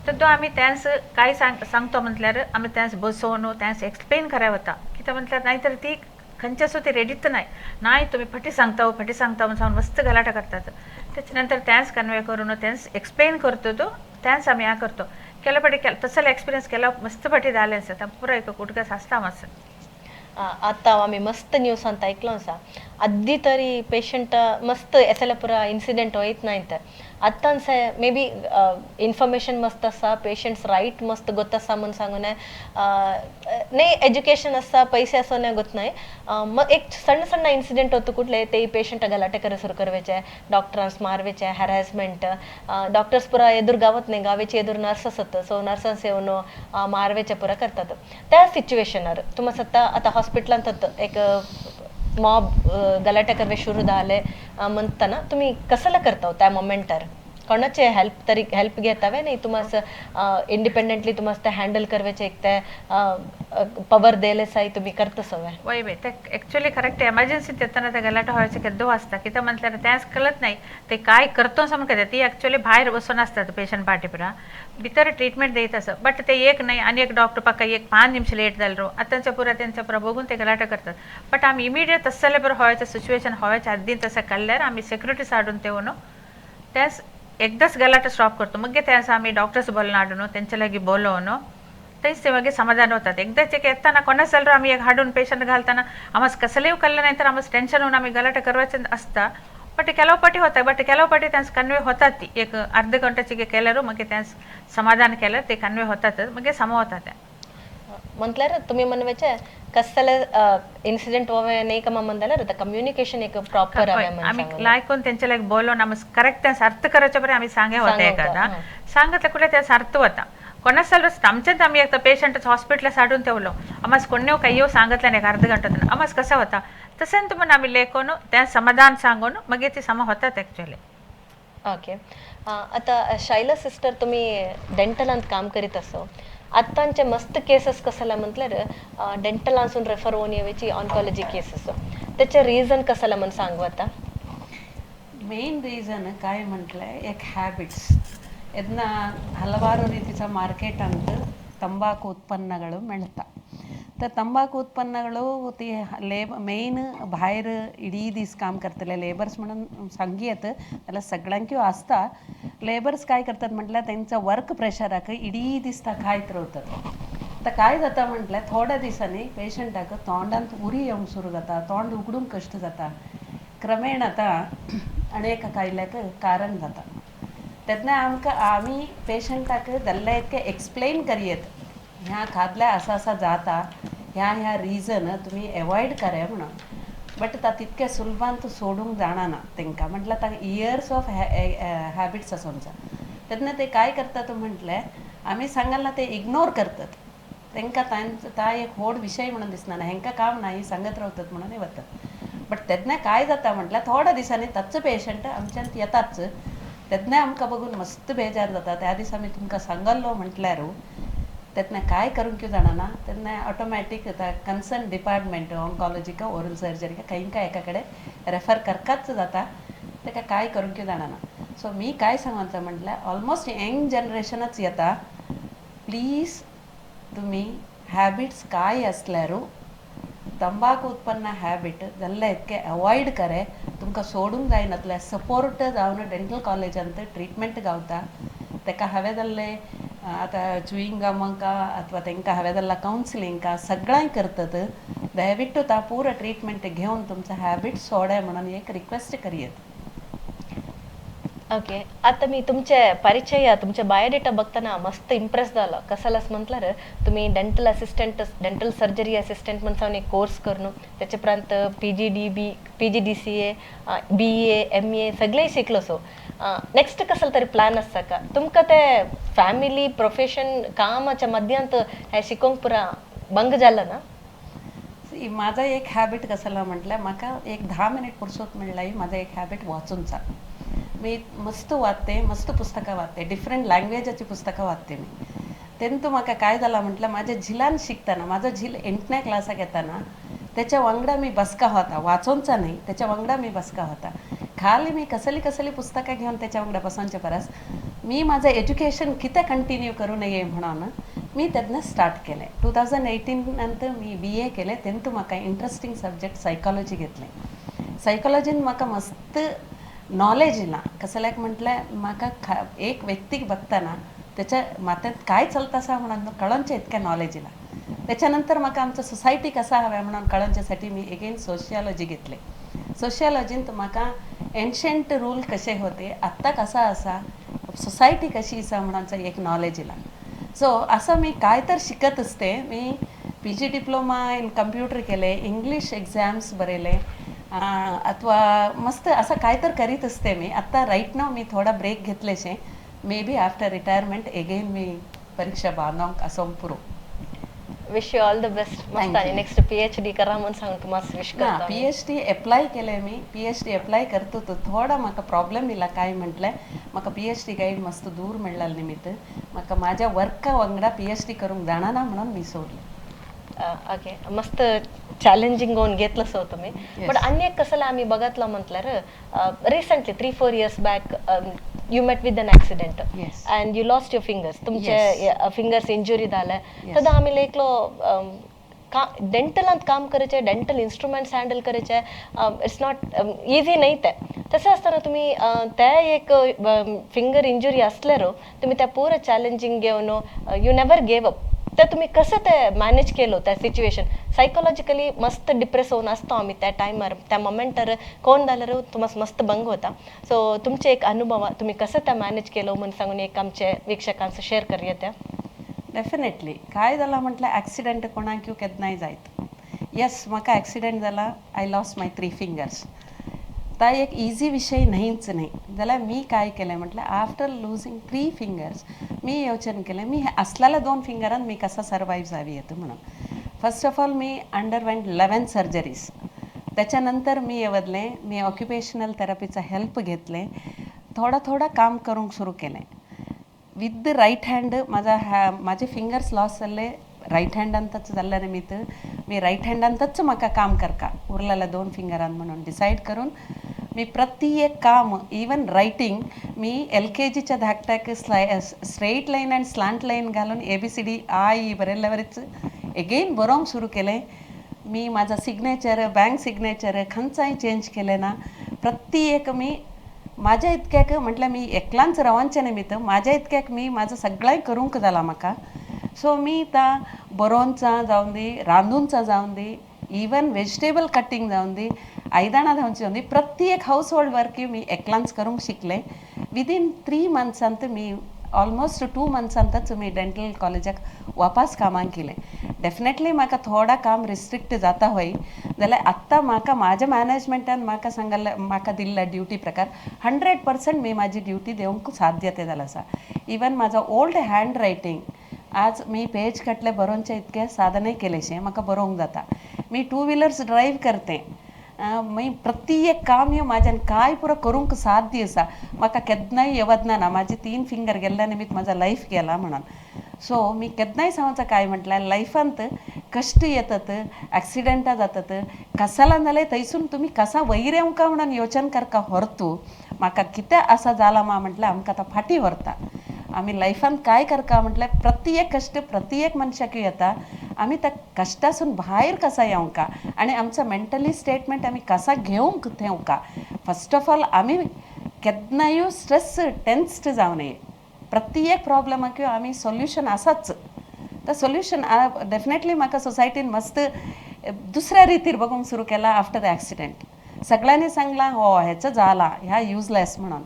तर तो आम्ही त्यास काय सांगतो म्हटल्यार आम्ही त्यास बसवून त्यास एक्सप्लेन करावं होता कित्याक म्हटल्यार नाहीतर ती खंयच्या असो ते रेडीच नाही तुम्ही फटी सांगता म्हणून सांगून मस्त गलाटा करतात त्याच्यानंतर त्याच कन्वे करून त्याच एक्सप्लेन करतो तो त्याच आम्ही ह्या करतो केला पटी तसला एक्सपिरियन्स केला मस्त पटी जालें आसा पुरा एक कुडकास आसता मातसो आता आम्ही मस्त न्यूज ಅಂತ ऐकलो असा अद्दी तरी पेशंट मस्त एसला पुरा इन्सिडेंट होईत नाही तर आत्तांसे मे बी इन्फॉर्मेशन मस्त असा पेशंट्स राईट मस्त ಗೊತ್ತसा म्हणून सांगून नाही एज्युकेशन असता पैसे असो नाही गोत नाही मग एक सಣ್ಣ ಸಣ್ಣ ಇನ್ಸಿಡೆಂಟ್ ಹೊತ್ತು ಕೂಡಲೇ ते ಪೇಷಂಟ್ ಗಲಾಟೆ करे सुरू करवेचे डॉक्टर्स मारवेचे हॅरॅसमेंट डॉक्टर्स पुरा एदूर गावत नाही गावेचे एदूर नर्सस होतं सो नर्सन्स येऊन मारवेचे पुरा करतात त्या सिच्युएशनवर तुम्हाला सत्ता आता हॉस्पिटलांत होतं एक मॉब गलाटे करवे सुरू झाले म्हणताना तुम्ही कसला करता त्या मोमेंटर कोणाचे हेल्प तरी हेल्प घेतावे नाही तुम्हाला इंडिपेंडेंटली तुम्हाला ते हँडल करवेचे एक ते पवर देले साई तुम्ही करता सवय वय बे ते ॲक्च्युली करेक्ट एमर्जन्सी येताना ते गलाटा व्हायचे केद्दो असता किती म्हटल्यार त्याच कळत नाही ते काय करतो असं म्हणतात ती ॲक्च्युली बाहेर बसून असतात पेशंट पाठीपुरा भितर ट्रीटमेंट देत असं बट ते एक नाही आणि एक डॉक्टर पक्का एक 5 निमिष लेट झालो आतांच्या पुरा त्यांच्या पुरा बघून ते गलाटा करतात बट आम्ही इमिडिएट तसले बरं व्हायचं सिच्युएशन व्हायच्या आधी तसं कळल्यार आम्ही सेक्युरिटी साडून तेवून त्याच एकदाच गलाटा स्टॉप करतो मग त्यास आम्ही डॉक्टर्स बोलणं आडून त्यांच्या लागी बोलवून तेच ते मागे समाधान होतात एकदाच एक येताना कोणाच आम्ही एक हाडून पेशंट घालताना आम्हाला कसलेही कळलं नाही तर आम्हाला टेन्शन होऊन आम्ही गलाटा करवायचं असता बट ಕೆಲವು ಪಟ್ಟಿ होता बट ಕೆಲವು पट्टी त्यांस कन्वे होतात ती एक अर्ध घंटाची केल्यारो मग त्यांस समाधान केलं ते कन्वे होतात मग सम होतात म्हटल्यार तुम्ही म्हणवेचे कसले इन्सिडेंट व्हावे नाही का म्हणल्यार आता कम्युनिकेशन एक प्रॉपर आम्ही लायकून त्यांच्या लायक बोलून आम्ही करेक्ट त्यांस अर्थ करायच्या बरे आम्ही सांगे होता एखादा सांगितलं कुठे त्यास अर्थ होता कोणाच चालू आमच्याच आम्ही एक पेशंट हॉस्पिटल साडून ठेवलो आम्हाला कोणी काही सांगितलं नाही अर्ध घंटातून आम्हाला कसं होता तसं तुम्हाला आम्ही लेखून त्या समाधान सांगून मग ते सम होतात ॲक्च्युली ओके आता शैला सिस्टर तुम्ही डेंटल अंत काम करीत असो आत्तांचे मस्त केसेस कसला म्हटल्यार डेंटल असून रेफर होऊन येवायची ऑन्कॉलॉजी केसेस त्याचे रिझन कसला म्हणून सांगू आता ಮೇನ್ ರೀಸನ್ काय म्हटलंय एक ಹ್ಯಾಬಿಟ್ಸ್ ಇದನ್ನ ಹಲವಾರು ರೀತಿಯ ಮಾರ್ಕೆಟ್ ಅಂತ ತಂಬಾಕು ಉತ್ಪನ್ನಗಳು मिळतात तर तंबाखू उत्पन्नಗಳು ती मेन बाहेर इडी दीस काम करतले लेबर्स म्हणून सांगियत त्याला सगळ्यांकी असता लेबर्स काय करतात म्हटलं त्यांचं वर्क प्रेशराक इडी दिसता खायत रावतात तर काय जाता म्हटलं थोड्या दिसांनी पेशंटाक तोंडांत उरी येवंक सुरू जाता तोंड उगडूंक कश्ट जाता क्रमेण आता अनेक कायल्याक कारण जाता तेन्ना आमकां आमी पेशंटाक जाल्ले इतके एक्सप्लेन करियेत ह्या खातल्या असा असा जाता ह्या रिजन तुम्ही एवॉयड करा म्हणून बट ता तितके सुलभान तू सोडूंक जाणा ना तांकां म्हटल्यार ताका इयर्स ऑफ हॅबिट्स आसूंचा तेन्ना ते काय करतात म्हटले आमी सांगाल ना ते इग्नोर करतात तांकां ता एक व्हड विशय म्हणून दिसना ना हेंकां काम नाही सांगत रावतात म्हणून वतात बट तेन्ना काय जाता म्हटल्यार थोड्या दिसांनी ताचो पेशंट आमच्यान येताच तेन्ना आमकां बघून मस्त बेजार जाता त्या दिसा आमी तुमकां सांगल्लो म्हटल्यार तेन्ना काय करूंक जाणा तेन्ना ऑटोमॅटीक कन्सर्न डिपार्टमेंट ऑन्कॉलॉजी का ओरल सर्जरी का काही एका कडेन रेफर करपाच जाता ताका काय करूंक जाणा सो मी काय सांगता म्हटल्यार ऑलमोस्ट यंग जनरेशनच येता प्लीज तुम्ही हॅबिट्स काय असल्यारू तंबाखू उत्पन्न हॅबिट जाल्ले इतके अवॉयड करे तुमकां सोडूंक जायनातले सपोर्ट जावन डेंटल कॉलेजांत ट्रिटमेंट गावता ताका हांवें जाल्ले आता च्युईंग गम का अथवा तांकां हांवें जाल्ला कावन्सिलींग का सगळ्यांय करतात दयविट्टू ता पुरो ट्रिटमेंट घेवन तुमचो हॅबिट सोडे म्हणून एक रिक्वेस्ट करियत ओके आता मी तुमचे परिचय तुमचे बायोडेटा बघताना मस्त इम्प्रेस झालं कसालाच म्हटल्यार तुम्ही dental assistant dental surgery assistant म्हणून एक कोर्स करून त्याच्यापर्यंत PGDCA BA MA सगळे शिकलो सो नेक्स्ट कसलं तरी प्लॅन असता का तुमकां ते फॅमिली प्रोफेशन कामाच्या मध्यांत हे शिकोंक पुरा बंग झालं ना माझा एक हॅबिट कसला म्हटल्यार म्हाका एक 10 मिनिट पुरसोत म्हणल्यार माझा एक हॅबिट वाचूंचा मी मस्त वाचते मस्त पुस्तकां वाचते डिफरंट लँग्वेजाची पुस्तकां वाचते मी तेन्ना म्हाका काय झाला म्हटलं माझ्या झिलान शिकताना माझा झिल 8व्या क्लासाक येताना त्याच्या वांगडा मी बसका होता वाचोवचा नाही त्याच्या वांगडा मी बसका होता खाली मी कसली पुस्तकां घेऊन त्याच्या वांगडा बसोवचे परस मी माझं एज्युकेशन कितें कंटिन्यू करू नये म्हणून मी तेन्ना स्टार्ट केलें 2018 नंतर मी BA केलें तेन्ना म्हाका इंट्रस्टिंग सब्जेक्ट सायकॉलॉजी घेतलें सायकॉलॉजीन म्हाका मस्त नॉलेज इला कसल्याक म्हटल्यार म्हाका एक व्यक्तीक बघताना त्याच्या माथ्यांत काय चलता आसा म्हणून कळोनचें इतकें नॉलेज इला त्याच्यानंतर म्हाका आमचो सोसायटी कसा हव्या म्हणून कळोनच्यासाठी मी अगेन सोशियोलॉजी घेतले सोशियोलॉजींत म्हाका एन्शंट रूल कसे होते आत्ता कसा आसा सोसायटी कशी आसा म्हणून एक नॉलेज इला सो असं मी काय तर शिकत असते मी PG डिप्लोमा इन कंप्यूटर केले, इंग्लिश एक्झाम्स बरेले, अथवा मस्त असं काय तर करीत असते मी. आत्ता राईट नाव मी थोडा ब्रेक घेतले शे. Maybe after retirement again मी परीक्षा बांधवंक असं पुरो. Wish you all the best. Thank मस्त आणि you. नेक्स्ट PhD करा म्हणून सांगून तुम्हाला विश ना करतो. PhD अप्लाय केले मी. PhD अप्लाय करतो तो थोडा म्हाका प्रॉब्लेम इला काय म्हटलें, म्हाका PhD गाईड मस्त दूर मेळ्ळा निमित्त म्हाका माझ्या वर्का वांगडा PhD करूंक जाणाना म्हणून मी सोडले. ओके, मस्त चॅलेंजिंग होऊन घेतलं सो तुम्ही. Yes. पण अन्य कसला आम्ही बघतलं म्हटल्यार recently 3-4 years back you met with an accident Yes. And you lost your fingers. तुमचे फिंगर्स इंजुरी झालं. Yes. तदा आम्ही लेकलो डेंटल अंत काम करायचे, डेंटल इन्स्ट्रुमेंट्स हँडल करायचे. इट्स नॉट इझी नाही ते. तसं असताना तुम्ही त्या एक फिंगर इंजुरी असल्यारो तुम्ही त्या पुरं चॅलेंजिंग घेऊन यू नेवर गेव अप. तर तुम्ही कसं ते मॅनेज केलं त्या सिच्युएशन? सायकोलॉजिकली मस्त डिप्रेस होऊन असतो आम्ही त्या टायमार, त्या मोमेंटार कोण जाल्यार तुम्हाला मस्त भंग होता. सो तुमचे एक अनुभव तुम्ही कसं त्या मॅनेज केलं म्हणून सांगून एक आमच्या वीक्षकांचं शेअर करूया त्या. डेफिनेटली काय झाला म्हटलं, ॲक्सिडेंट कोणाक केन्नाय जायत. येस, म्हाका ॲक्सिडेंट जाला, आय लॉस्ट माय 3 fingers. ता एक इझी विषय नाहीच नाही. जाल्यार मी काय केलें म्हटलं, आफ्टर लुझिंग 3 fingers मी योचन केलें मी असलेल्या 2 फिंगरान मी कसा सर्वाईव्ह जावी येतं म्हणून. First of all me underwent 11 surgeries. त्याच्यानंतर मी येवदलें, मी ऑक्युपेशनल थेरपीचा हेल्प घेतले, थोडा काम करूंक सुरू केलें. विथ द राईट हँड माझे फिंगर्स लॉस जाल्ले राईट हँडांतच जाल्ल्या निमित्त मी राईट हँडांतच म्हाका काम करता उरलेल्या 2 फिंगरान म्हणून डिसाईड करून मी प्रत्येक काम, इवन रायटिंग, मी LKGच्या धाकट्याक straight line and slant line घालून ABCD आई बरयल्ल्यावरच एगेन बरोवंक सुरू केलें. मी माझा सिग्नेचर, बँक सिग्नेचर खंयचाय चेंज केलें ना. प्रत्येक मी माझ्या इतक्याक म्हटल्यार मी एकलांच रावच्या निमित्त माझ्या इतक्याक मी माझं सगळें करूंक जाला म्हाका. सो मी ता बरोवनचा जावन दी, रांदूनचा जावन दी, इवन वेजिटेबल कटिंग जावन दी, आयदनां धांवची जावन दी, प्रत्येक हाऊस होल्ड वर्क मी एकलांच करूंक शिकलें. विदीन 3 months मी ऑलमोस्ट 2 months मी डेंटल कॉलेजाक वापस कामाक गेलें. डेफिनेटली म्हाका थोडा काम रिस्ट्रिक्ट जाता होय, जाल्यार आत्तां म्हाका माझ्या मॅनेजमेंटान म्हाका सांगलें, म्हाका दिल्ल्या ड्युटी प्रकार 100% मी माझी ड्युटी दिवंक साध्यते जालें आसा. इवन म्हाजो ओल्ड हँड रायटिंग आज मी पेज कटले बरोवनचे इतके साधनय केलेशें म्हाका बरोवंक जाता. मी 2 wheelers ड्रायव्ह करते. मी प्रत्येक काम हे माझ्यान काय पुरो करूंक साध्य आसा. म्हाका केन्नाय येवदना ना माझे 3 finger गेल्ल्या निमित्त माझा लाईफ गेला म्हणून. सो मी केन्नाय सांगचा काय म्हटल्यार लायफांत कश्ट येतात, ॲक्सिडेंटां जातात, कसाला जाल्यार थंयसून तुमी कसा वयर येवंका म्हणून योचन करका व्हरतू. म्हाका कितें आसा जाला मा म्हटल्यार आमकां आतां फाटी व्हरता. आमी लायफान काय करता म्हटल्यार प्रत्येक कश्ट प्रत्येक मनशाक येता. आमी त्या कश्टासून भायर कसा येवंका आनी आमचा मेंटली स्टेटमेंट आमी कसा घेवंक थेवंका. फर्स्ट ऑफ ऑल आमी केन्नाय स्ट्रेस टेन्स्ड जावं नये. प्रत्येक प्रॉब्लमाक आमी सोल्युशन आसाच. तर सोल्युशन डेफिनेटली म्हाका सोसायटीन मस्त दुसऱ्या रितीर बघूंक सुरू केला आफ्टर द ॲक्सिडेंट. सगळ्यांनी सांगला हो हेचं जाला, ह्या युजलेस म्हणून.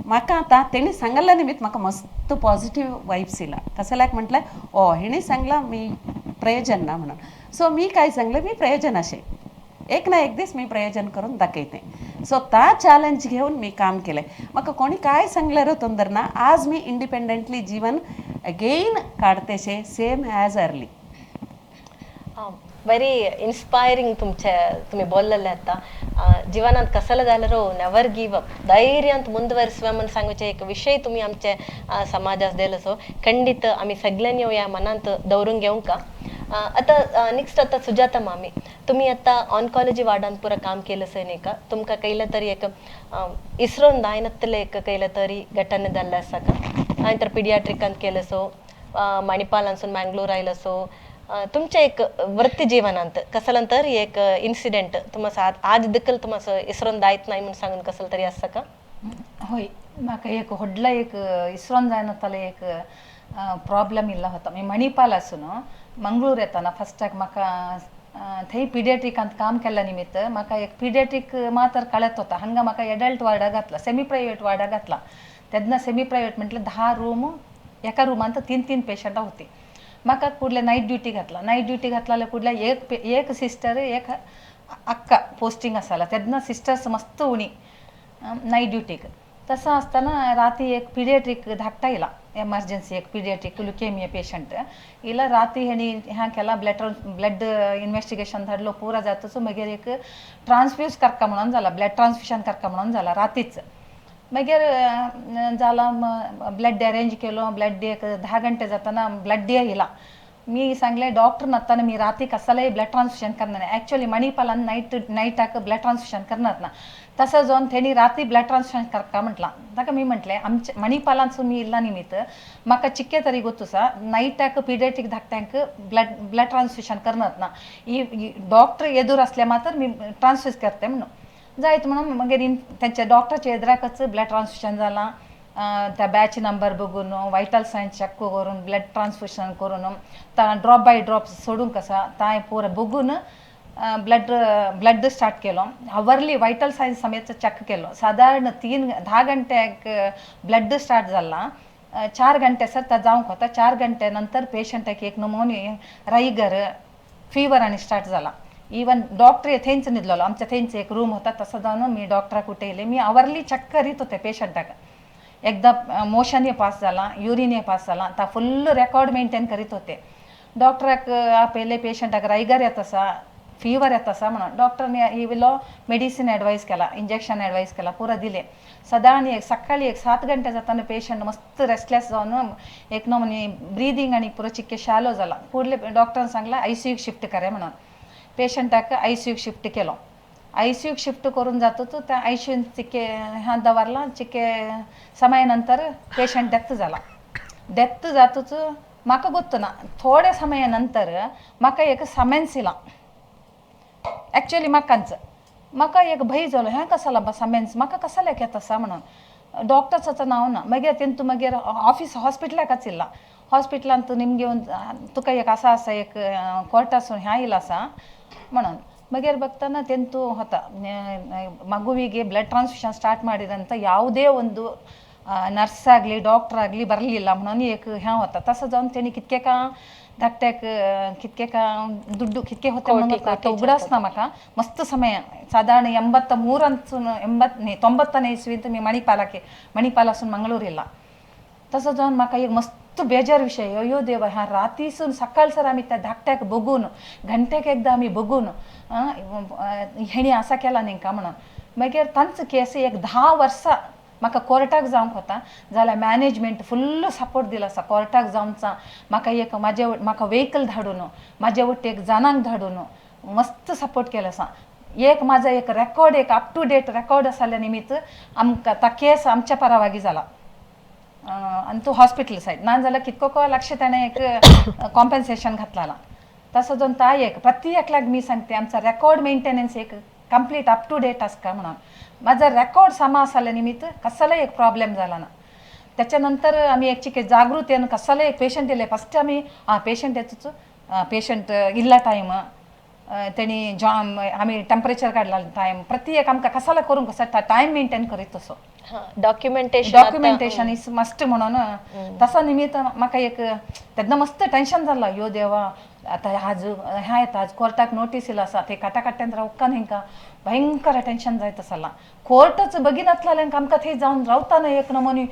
म्हाका आतां तेणी सांगल्या निमित्त म्हाका मस्त पॉझिटिव्ह वायब्स येयला. कसल्याक म्हटल्यार ओ हेणी सांगला मी प्रयोजन ना म्हणून. सो मी काय सांगलें, मी प्रयोजन अशें एक ना एक दीस मी प्रयोजन करून दाखयतें. सो ता चॅलेंज घेऊन मी काम केलें. म्हाका कोणी काय सांगल्यार तोंदर ना. आज मी इंडिपेंडंटली जीवन अगेन काडतेशें same as early. Very inspiring तुम्ही बोललेले आता. जीवनात कसलं जाल्यार नेवर गिव अप, धैर्यांत ಮುಂದುವರಿಸುವ म्हणून सांगूचे एक विषय तुम्ही आमच्या समाजास दिलो. सो खंडित आम्ही सगळ्यांनी या मनांत दवरून घेऊन का. आता नेक्स्ट आता सुजाता मामी, तुम्ही आता ऑन्कॉलॉजी वार्डान पुरा काम केलं सर नाही का. तुमका कैलं तरी एक इस्रोन दायनतले एक कैलं तरी घटने जाल्ले आसा का. नंतर पिडियाट्रिकांत केलं सो, मणिपालांसून मँगलोर आयलं सो. तुमच्या एक वृत्ती जीवनांत कसलं तरी एक इन्सिडेंट तुम्हाला आज देखील तुम्हाला इसरोन दायत नाही म्हणून सांगून कसलं तरी असं का. होय, म्हाका एक व्हडलो एक इसरोन जायनाताले एक प्रॉब्लेम इल्लो होता. मी मणिपाल आसून मंगळूर येताना फस्टाक म्हाका थंय पिडियाट्रिकांत काम केल्या निमित्त म्हाका एक पिडियाट्रिक मातर कळत होता. हांगा म्हाका एडल्ट वार्डा घातला, सेमी प्रायवेट वार्डा घातला. तेन्ना सेमी प्रायवेट म्हटल्यार 10 रूम, एका रुमांत 3-3 पेशंटां होती. म्हाका कुठले नाईट ड्युटी घातला. नाईट ड्युटी घातला कुठल्या एक सिस्टर एक अक्का पोस्टिंग आसाला तेन्ना सिस्टर्स मस्त उणी नाईट ड्युटीक. तसं असताना राती एक पिडियाट्रिक धाकटा येयला एमर्जन्सी एक पिडियाट्रिक ल्युकेमिया पेशंट इला राती हेणी ह्या केला ब्लड इन्व्हेस्टिगेशन धाडलो पुरा जातच मागीर एक ट्रान्सफ्यूज करता म्हणून जाला ब्लड ट्रान्सफ्युशन करता म्हणून जाला रातीच. मागीर जाला ब्लड अरेंज केलो. ब्लड एक 10 घंटे जाताना ब्लड डे येयला. मी सांगले डॉक्टर नसताना मी राती कसलाही ब्लड ट्रान्सफ्युशन करणार नाही. ॲक्च्युअली मणिपालान नाईटाक ब्लड ट्रान्सफ्युशन करणार ना. तसं जाऊन त्यांनी राती ब्लड ट्रान्सफ्युशन करता म्हटला. ताका मी म्हटले आमच्या मणिपालांसून मी इल्ला निमित्त म्हाका चिक्के तरी ಗೊತ್ತು सा नाईटाक पिडियाट्रिक धाकट्यांक ब्लड ट्रान्सफ्युशन करणार ना. ही डॉक्टर एदूर असल्या मात्र मी ट्रान्सफ्यूज करते म्हणून जायत म्हणून मागीर त्यांच्या डॉक्टरच्या एदराकच ब्लड ट्रान्सफ्युशन जाला. त्या बॅच नंबर बघून वायटल सायन्स चेक करून ब्लड ट्रान्सफ्युशन करून ड्रॉप बाय ड्रॉप सोडून कसा ताय पुरं बघून ब्लड स्टार्ट केलो. आवरली वायटल सायन्स समेत चेक केलो. साधारण 10 घंट्याक ब्लड स्टार्ट जाला. 4 घंटे सर तर जावंक होता. 4 घंटे नंतर पेशंटाक एक नमोनी राईगर फीवर आणि स्टार्ट झाला. इवन डॉक्टर थंयच न्हिदलेलो. आमच्या थंयच एक रूम होता. तसं जाऊन मी डॉक्टराक उठयले. मी आवरली चेक करीत होते पेशंटाक. एकदा मोशन हे पास झाला युरिन हे पास झाला आता फुल रेकॉर्ड मेंटेन करीत होते. डॉक्टराक आपले पेशंटाक रायगर येत असा फीवर येत असा म्हणून डॉक्टरने इलो मेडिसिन ॲडवाईस केला इंजेक्शन ॲडवाईस केला पुरा दिले. साधारण सकाळी एक 7 घंटे जाताना पेशंट मस्त रेस्टलेस जाऊन एक म्हणे ब्रिदिंग आणि पुरा चिक्के शालो झाला. पुढले डॉक्टरान सांगला ICU शिफ्ट करे म्हणून. पेशंटाक ICU शिफ्ट केलो. ICU शिफ्ट करून जातो तो त्या ICU चिक्के ह्या दवारला चिक्के समयानंतर पेशंट डेथ झाला. डेथ जातोच म्हाका ಗೊತ್ತು ना थोड्या समयानंतर म्हाका एक समन्स इला. ॲक्च्युअली म्हाका एक भय जालो ह्या कसाला समन्स म्हाका कसाला येत असा म्हणून डॉक्टरचं नाव ना. मागीर तेंतू मागीर ऑफिस हॉस्पिटलाकच इल्ला. हॉस्पिटलांत निमगे तुका एक असा असा एक कोर्टासून ह्या इला असा म्हणून मागीर बघताना तेंतू होता ಮಗುವಿಗೆ ಬ್ಲಡ್ ಟ್ರಾನ್ಸ್ಫ್ಯೂಷನ್ ಸ್ಟಾರ್ಟ್ ಮಾಡಿದಂತ ಯಾವುದೇ ಒಂದು नर्स ಆಗಲಿ डॉक्टर ಆಗಲಿ ಬರಲಿಲ್ಲ म्हणून एक ह्या होता. तसं जाऊन त्यांनी कितके का धाकट्याक कितके का दुड्डू कितके होते म्हणून तो उगडास ना म्हाका मस्त समय साधारण 90ನೇ इस्वीत मी मणिपालासून मंगळूर इल्ला. तसं जाऊन म्हाका एक मस्त बेजार विषय अयो देवा ह्या रातीसून सकाळसर आम्ही त्या धाकट्याक बघून घंटेक एकदा आम्ही बघून हेणी असा केला नाही का म्हणून मागीर तांच केस एक 10 वर्सां म्हाका कोर्टाक जावंक होता जाल्यार मॅनेजमेंट फुल्ल सपोर्ट दिला असा कोर्टाक जावंचा. म्हाका व्हेकल धाडून म्हाजे वट एक जाणांक धाडून मस्त सपोर्ट केला असा. एक माझा एक रेकॉर्ड एक अप टू डेट रेकॉर्ड आसल्या निमित्त आमकां ता केस आमच्या परवागी जाला आणि तो हॉस्पिटल साईड ना जाल्यार कितको लक्ष त्याने एक कॉम्पेन्सेशन घातलेला. तसं जाऊन ता एक प्रत्येकाक मी सांगते आमचा रेकॉर्ड मेंटेनन्स एक कंप्लीट अप टू डेट आसका म्हणून माझा रेकॉर्ड सामा आसल्या निमित्त कसलाय एक प्रॉब्लेम झाला ना. त्याच्यानंतर आम्ही एक चिके जागृतीन कसलाय एक पेशंट येले फस्ट आम्ही पेशंट येतोच पेशंट इल्ला टायम त्यांनी जाम आम्ही टेम्परेचर काढला टायम प्रत्येक आमकां कसाला करून कसा टायम मेंटेन करीत तसो डॉक्युमेंटेशन इज मस्ट म्हणून तसा निमित्त म्हाका एक तेन्ना मस्त टेन्शन जाल्ला यो देवा आता आज ह्या येता आज कोर्टाक नोटीस इला आसा ते काटाकाट्यान रावकान हेंका भयंकर टेन्शन जायत आसला. कोर्टच बघिनातल्याक आमकां थंय जावन रावताना एक नमोनी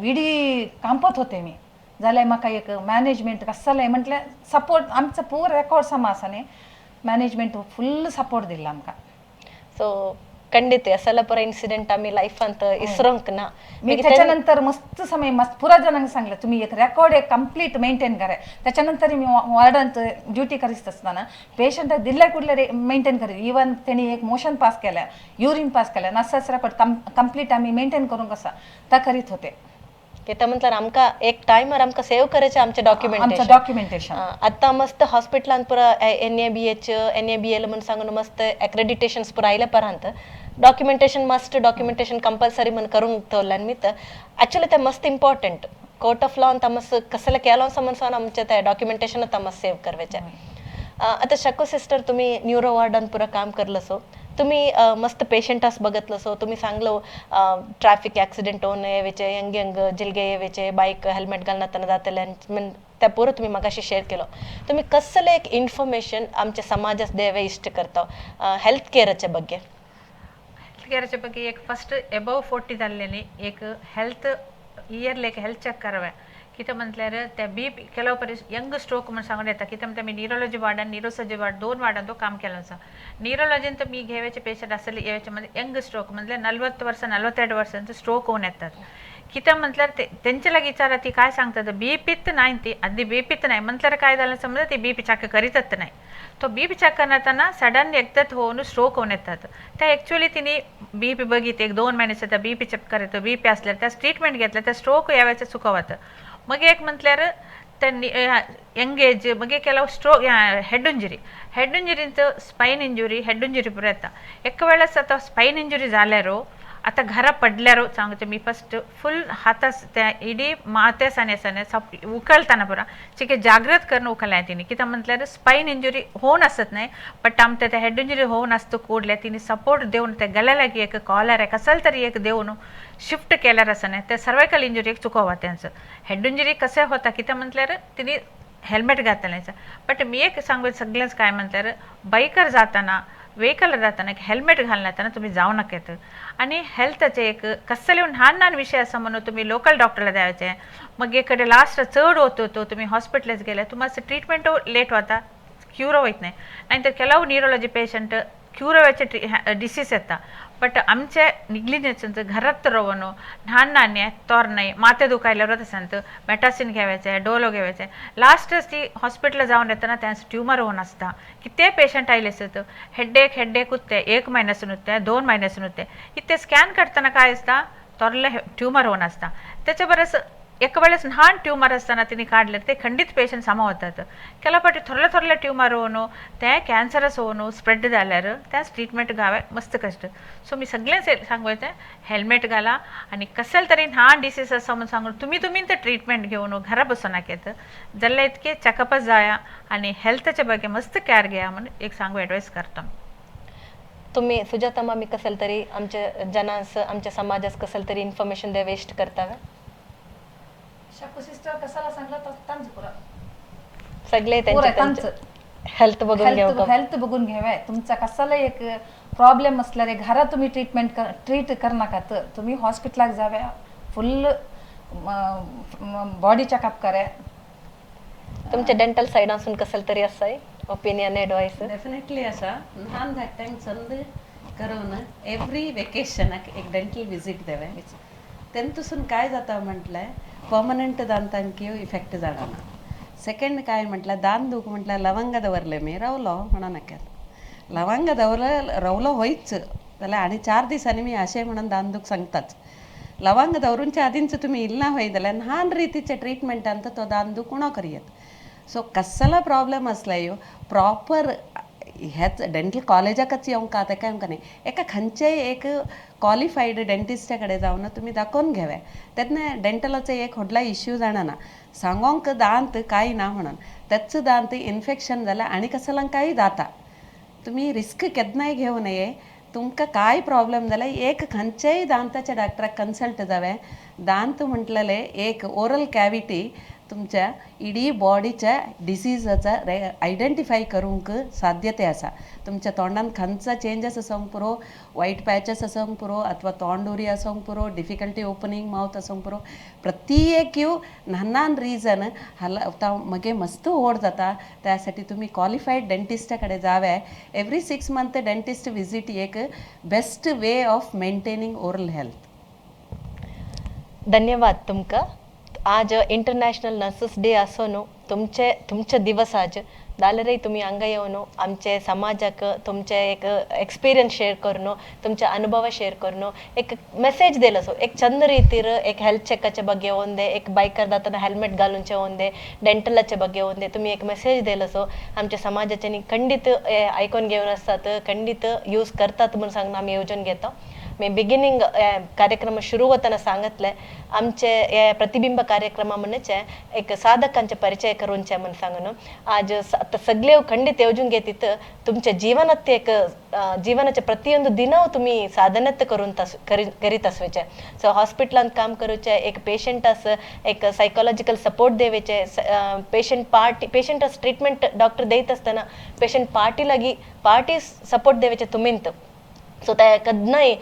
विडी कांपत होते मी जाल्यार म्हाका एक मॅनेजमेंट कसलाय म्हटल्यार सपोर्ट आमचा पूर रेकॉर्ड समा आसा न्ही मॅनेजमेंट फुल्ल सपोर्ट दिला आमकां. सो ಖಂಡಿತ ಅಸಲ ಪರ ಇನ್ಸಿಡೆಂಟ್ आम्ही लाईफ ಅಂತ इसरोंक ना. मी त्याच्यानंतर मस्त समय मस्त पुरा जणांना सांगलं तुम्ही एक रेकॉर्ड एक कंप्लीट मेंटेन करा. त्याच्यानंतर मी वॉर्डंत ड्युटी करीत असताना पेशंट दिल्ल्या कुठले मेंटेन करीत इवन त्यांनी एक मोशन पास केल्या युरिन पास केल्या नर्सच रेकॉर्ड कंप्लीट आम्ही मेंटेन करून कसा त्या करीत होते. ते म्हटल्यार आमकां एक टायमार आमकां सेव करायचे आमचे डॉक्युमेंटेशन आता मस्त हॉस्पिटलांत पुरा NABH NABL म्हणून सांगून मस्त एक्रेडिटेशन्स पुरा आयल्या पर्यंत डॉक्युमेंटेशन मस्ट डॉक्युमेंटेशन कंपल्सरी म्हणून करूंक दवरल्या निमित्त ॲक्च्युअली ते मस्त इम्पॉर्टंट कोर्ट ऑफ लॉन तमस कसले केलो समजून आमचे ते डॉक्युमेंटेशन तमस सेव करवेचे. आता शको सिस्टर तुम्ही न्यूरो वॉर्डान पुरा काम करलं सो तुम्ही मस्त पेशंटास बघतलं सो तुम्ही सांगलो ट्रॅफिक ॲक्सिडेंट होऊन येवेचे यंग यंग जिलगे येवेचे बाईक हेल्मेट घालनातना जातले त्या पोरं तुम्ही मगाशी शेअर केलं तुम्ही कसलं एक इन्फॉर्मेशन आमच्या समाजास देवे इष्ट करता हेल्थ केअरच्या ಬಗ್ಗೆ हेल्थ केअरच्या ಬಗ್ಗೆ एक फर्स्ट एबव 40 जाल्लेली एक हेल्थ इयरली एक हेल्थ चेक करावे कितें म्हटल्यार त्या बीपी केलो परीस यंग स्ट्रोक म्हणून सांगून येता कितें म्हणटा मी न्यूरोलॉजी वार्डान न्यूरोसर्जरी वार्ड 2 वार्डान तो काम केलो आसा न्यूरोलॉजीन तर मी घेवचे पेशंट आसले येवचे म्हणजे यंग स्ट्रोक म्हणजे 40 वर्सां 42 वर्सांचो स्ट्रोक होऊन येतात कितें म्हटल्यार तेंचे लागीं विचारा ती काय सांगतात बीपीत नाही ती आधी बीपीत नाही म्हटल्यार काय झालं समजा ती बीपी चेक करीतच नाही तो बीपी चेक करताना सडन एकदाच होऊन स्ट्रोक होऊन येतात त्या ॲक्च्युअली तिने बीपी बघित 1-2 महिने सुद्धा बीपी चेक करतो बीपी असल्यार त्या ट्रीटमेंट घेतल्या त्या स्ट्रोक यावेळेचं चुकवतं मग एक म्हटल्यार यंग एज मग ಕೆಲವು ಸ್ಟ್ರೋಕ್ ಹೆಡ್ ಇಂಜುರಿंचं स्पाइन इंजुरी हेड इंजुरी पुरो येता एक वेळेस आता स्पाइन इंजुरी जाल्यारो आता घरा पडल्यारो सांगते मी फर्स्ट फुल हातास त्या इडी माथ्यास आनी उखलताना पुरा चिके जागृत करून उखलल्या तिने कित्याक म्हटल्यार स्पाइन इंजुरी होऊन असत नाही बट आमच्या त्या हेड इंजुरी होऊन असतो कोडल्या तिने सपोर्ट देऊन त्या गळ्या लागी एक कॉलर आहे कसल तरी एक देऊन शिफ्ट केल्यार असं नाही त्या सर्वायकल इंजुरी एक चुकवा त्यांचं हेड इंजुरी कसे होता कित्याक म्हटल्यार तिने हेल्मेट घातलें बट मी एक सांगू सगळ्यांच काय म्हटल्यार बायकर जाताना वेहिकल जाताना एक हेल्मेट घालनातना तुम्ही जाऊ नकेत आणि हेल्थचे एक कसले ल्हान विषय असं म्हणून तुम्ही लोकल डॉक्टरला द्यायचे मग एकडे लास्ट चढ होतो तो तुम्ही हॉस्पिटलच गेले तुम्हाला ट्रीटमेंट लेट होता क्यूर होत नाही नाहीतर ಕೆಲವು न्यूरोलॉजी पेशंट क्यूर व्हायचे डिसीज येतात बट आमच्या निग्लिजन्स घरात राहून ल्हान नाण्या तोर नाही माथे दुखायला सांगत मेटासिन घ्यायचे डोलो घ्यायचे लास्टच ती हॉस्पिटल जाऊन येताना त्यांचं ट्युमर होऊन असता किती पेशंट आयले असत हेडेक उत्ते 1 महिन्यासून उत्ते 2 महिन्यासून उत्ते इथे स्कॅन करताना काय असता तोरले ट्युमर होऊन असता त्याच्या बरंच एक वेळेस ल्हान ट्युमर असताना तिने काढले ते खंडित पेशंट सामा होतात केला पाटी थोरले ट्युमर होऊन ते कॅन्सरस होऊन स्प्रेड झाल्यार त्याच ट्रीटमेंट घावे मस्त कष्ट सो मी सगळेच सांगूचे हेल्मेट घाला आणि कसल तरी ल्हान डिसीज असं म्हणून सांगून तुम्ही ते ट्रीटमेंट घेऊन घरा बसून नाकेत जाल्यार इतके चेकअपच जाया आणि हेल्थच्या ಬಗ್ಗೆ मस्त केअर घ्या म्हणून एक सांगू ॲडवाईस करतो तुम्ही सुजाता मामी कसल तरी आमच्या जनांस आमच्या समाजास कसल तरी इन्फॉर्मेशन द्या वेस्ट करतावे शकू सिस्टर कसाला सांगला तांच पुरा सगळे त्यांचे हेल्थ बघून घ्यावं हेल्थ बघून घ्यावे तुमचा कसाला एक प्रॉब्लेम असल्यारे घरा तुम्ही ट्रीट करनाका तर तुम्ही हॉस्पिटलाक जावे फुल बॉडी चेकअप करे तुमच्या डेंटल साइड असून कसल तरी असं ओपिनियन एडवाइस डेफिनेटली असा ल्हान धाकट्यांक संद करून एवरी वेकेशनाक एक डेंटल विजीट देवे तेंतून काय जाता म्हटल्यार पर्मनंट दांतांक इफेक्ट जाणा सेकंड काय म्हटल्यार दांत दूख म्हटल्यार लवंग दवरले मी रावलो म्हणून नाकात लवंग दवरले रावलो होयच जाल्यार आनी 4 दिसांनी मी अशें म्हणून दांत दूख सांगताच लवंग दवरूनच्या आदींच तुम्ही इल्ना होय जाल्यार ल्हान रितीचे ट्रीटमेंटान तो दांत दूख उणो करयत सो कसला प्रॉब्लेम असला प्रॉपर ह्याच डेंटल कॉलेजाकच येवंक ताका येवंक न्ही एका खंयचेय एक क्वालिफाईड डेंटिस्टा कडेन जावन तुम्ही दाखोवन घेवे तेन्ना डेंटलाचो एक व्हडलो इश्यू जाणना सांगोंक दांत कांय ना म्हणून तेच दांत इन्फेक्शन जाल्यार आनी कसलांक कांय जाता तुम्ही रिस्क केन्नाय घेवं नये तुमकां काय प्रॉब्लेम जाल्यार एक खंयचेय दांताच्या डॉक्टराक कन्सल्ट जावे दांत म्हटलेले एक ओरल कॅविटी तुमच्या इडी बॉडीच्या डिसीजाचा आयडेंटिफाय करूंक साध्यते आसा तुमच्या तोंडान खंयचा चेंजेस आसूंक पुरो वायट पॅचेस आसूंक पुरो अथवा तोंड उरी आसूंक पुरो डिफिकल्टी ओपनिंग माउथ आसूंक पुरो प्रत्येक ल्हान रिजन मगे मस्त ओड जाता त्यासाठी तुम्ही क्वालिफाईड डेंटिस्टा कडेन जावे एवरी 6 मंथ डेंटिस्ट विजीट एक best way of maintaining oral health धन्यवाद तुमका आज इंटरनॅशनल नर्सेस डे असो तुमचे दिवस आज जाल्यारय तुम्ही हांगा येवन आमचे समाजाक तुमचे एक एक्सपिरियन्स शेअर करून तुमचे अनुभव शेअर करून एक मेसेज दिलो सो एक चंद रीतीर एक हेल्थ चेकाचे ಬಗ್ಗೆ ಒಂದೇ एक बायकर जाताना हेल्मेट घालूनचे ಒಂದೇ डेंटलाचे ಬಗ್ಗೆ ಒಂದೇ तुम्ही एक मेसेज दिलो सो आमच्या समाजाचे खंडित ऐकून घेऊन असतात खंडित यूज करतात म्हणून सांगून आम्ही योजन घेतो मी बिगिनिंग कार्यक्रम सुरू होताना सांगितलंय आमचे या प्रतिबिंब कार्यक्रमा म्हणजे एक साधकांचे परिचय करूनचे म्हणून सांगून आज आता सगळे खंडित येऊन घेतीत तुमच्या जीवनात ते एक जीवनाचे प्रतियೊಂದು ದಿನವೂ तुम्ही साधनत करून करीत असवेचे सो हॉस्पिटलांत काम करूचे एक पेशंट अस एक सायकोलॉजिकल सपोर्ट देवेचे पेशंट अस ट्रीटमेंट डॉक्टर देत असताना पेशंट पार्टी सपोर्ट देवेचे तुम्हींत सो त्या कधनाय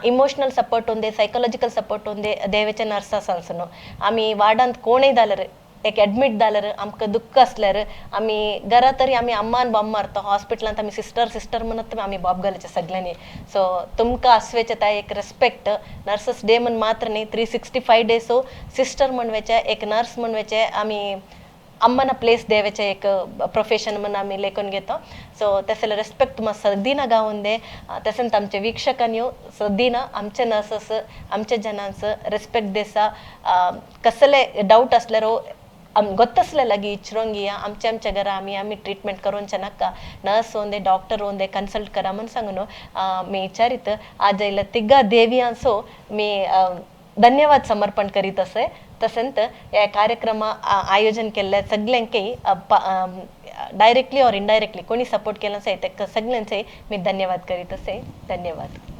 इमोशनल सपोर्ट होंदे सायकोलॉजिकल सपोर्ट होंदे देवेचे नर्सास अनसनो आम्ही वार्डांत कोणय जाल्यार एक ऍडमिट जाल्यार आमकां दुःख असल्यार आम्ही घरा तरी आम्ही अम्मान बॉम्ब मारतो हॉस्पिटलांत आम्ही सिस्टर म्हणत आम्ही बॉब घालायचे सगळ्यांनी सो तुमकां असवेचे त्या एक रेस्पेक्ट नर्सेस डे म्हणून मात्र नाही 365 डेज सिस्टर म्हणवेचे एक नर्स म्हणवेचे आम्ही अम्माना प्लेस देवेचे एक प्रोफेशन म्हणून आम्ही लेखून घेतो सो त्याला रेस्पेक्ट तुम्हाला सगळीना गावून दे तसंच आमच्या विक्षकांनी सगळीना आमच्या नर्सेस आमच्या जनांचं रेस्पेक्ट देसा कसले डाऊट असल्यार ಗೊತ್ತಸ್ಲೆಲಾಗಿ ಇಚ್ರೋಂಗಿಯ आमच्या घरा आम्ही ट्रीटमेंट करून नाका नर्स होंदे डॉक्टर होंदे कन्सल्ट करा म्हणून सांगून मी विचारित आज इला तिग्गा देवियांसो मी धन्यवाद समर्पण करीत असे तसंत या कार्यक्रम आयोजन केल्या सगळ्यांके डायरेक्टली और इनडायरेक्टली कोणी सपोर्ट केला असे सगळ्यांचे मी धन्यवाद करीत असे धन्यवाद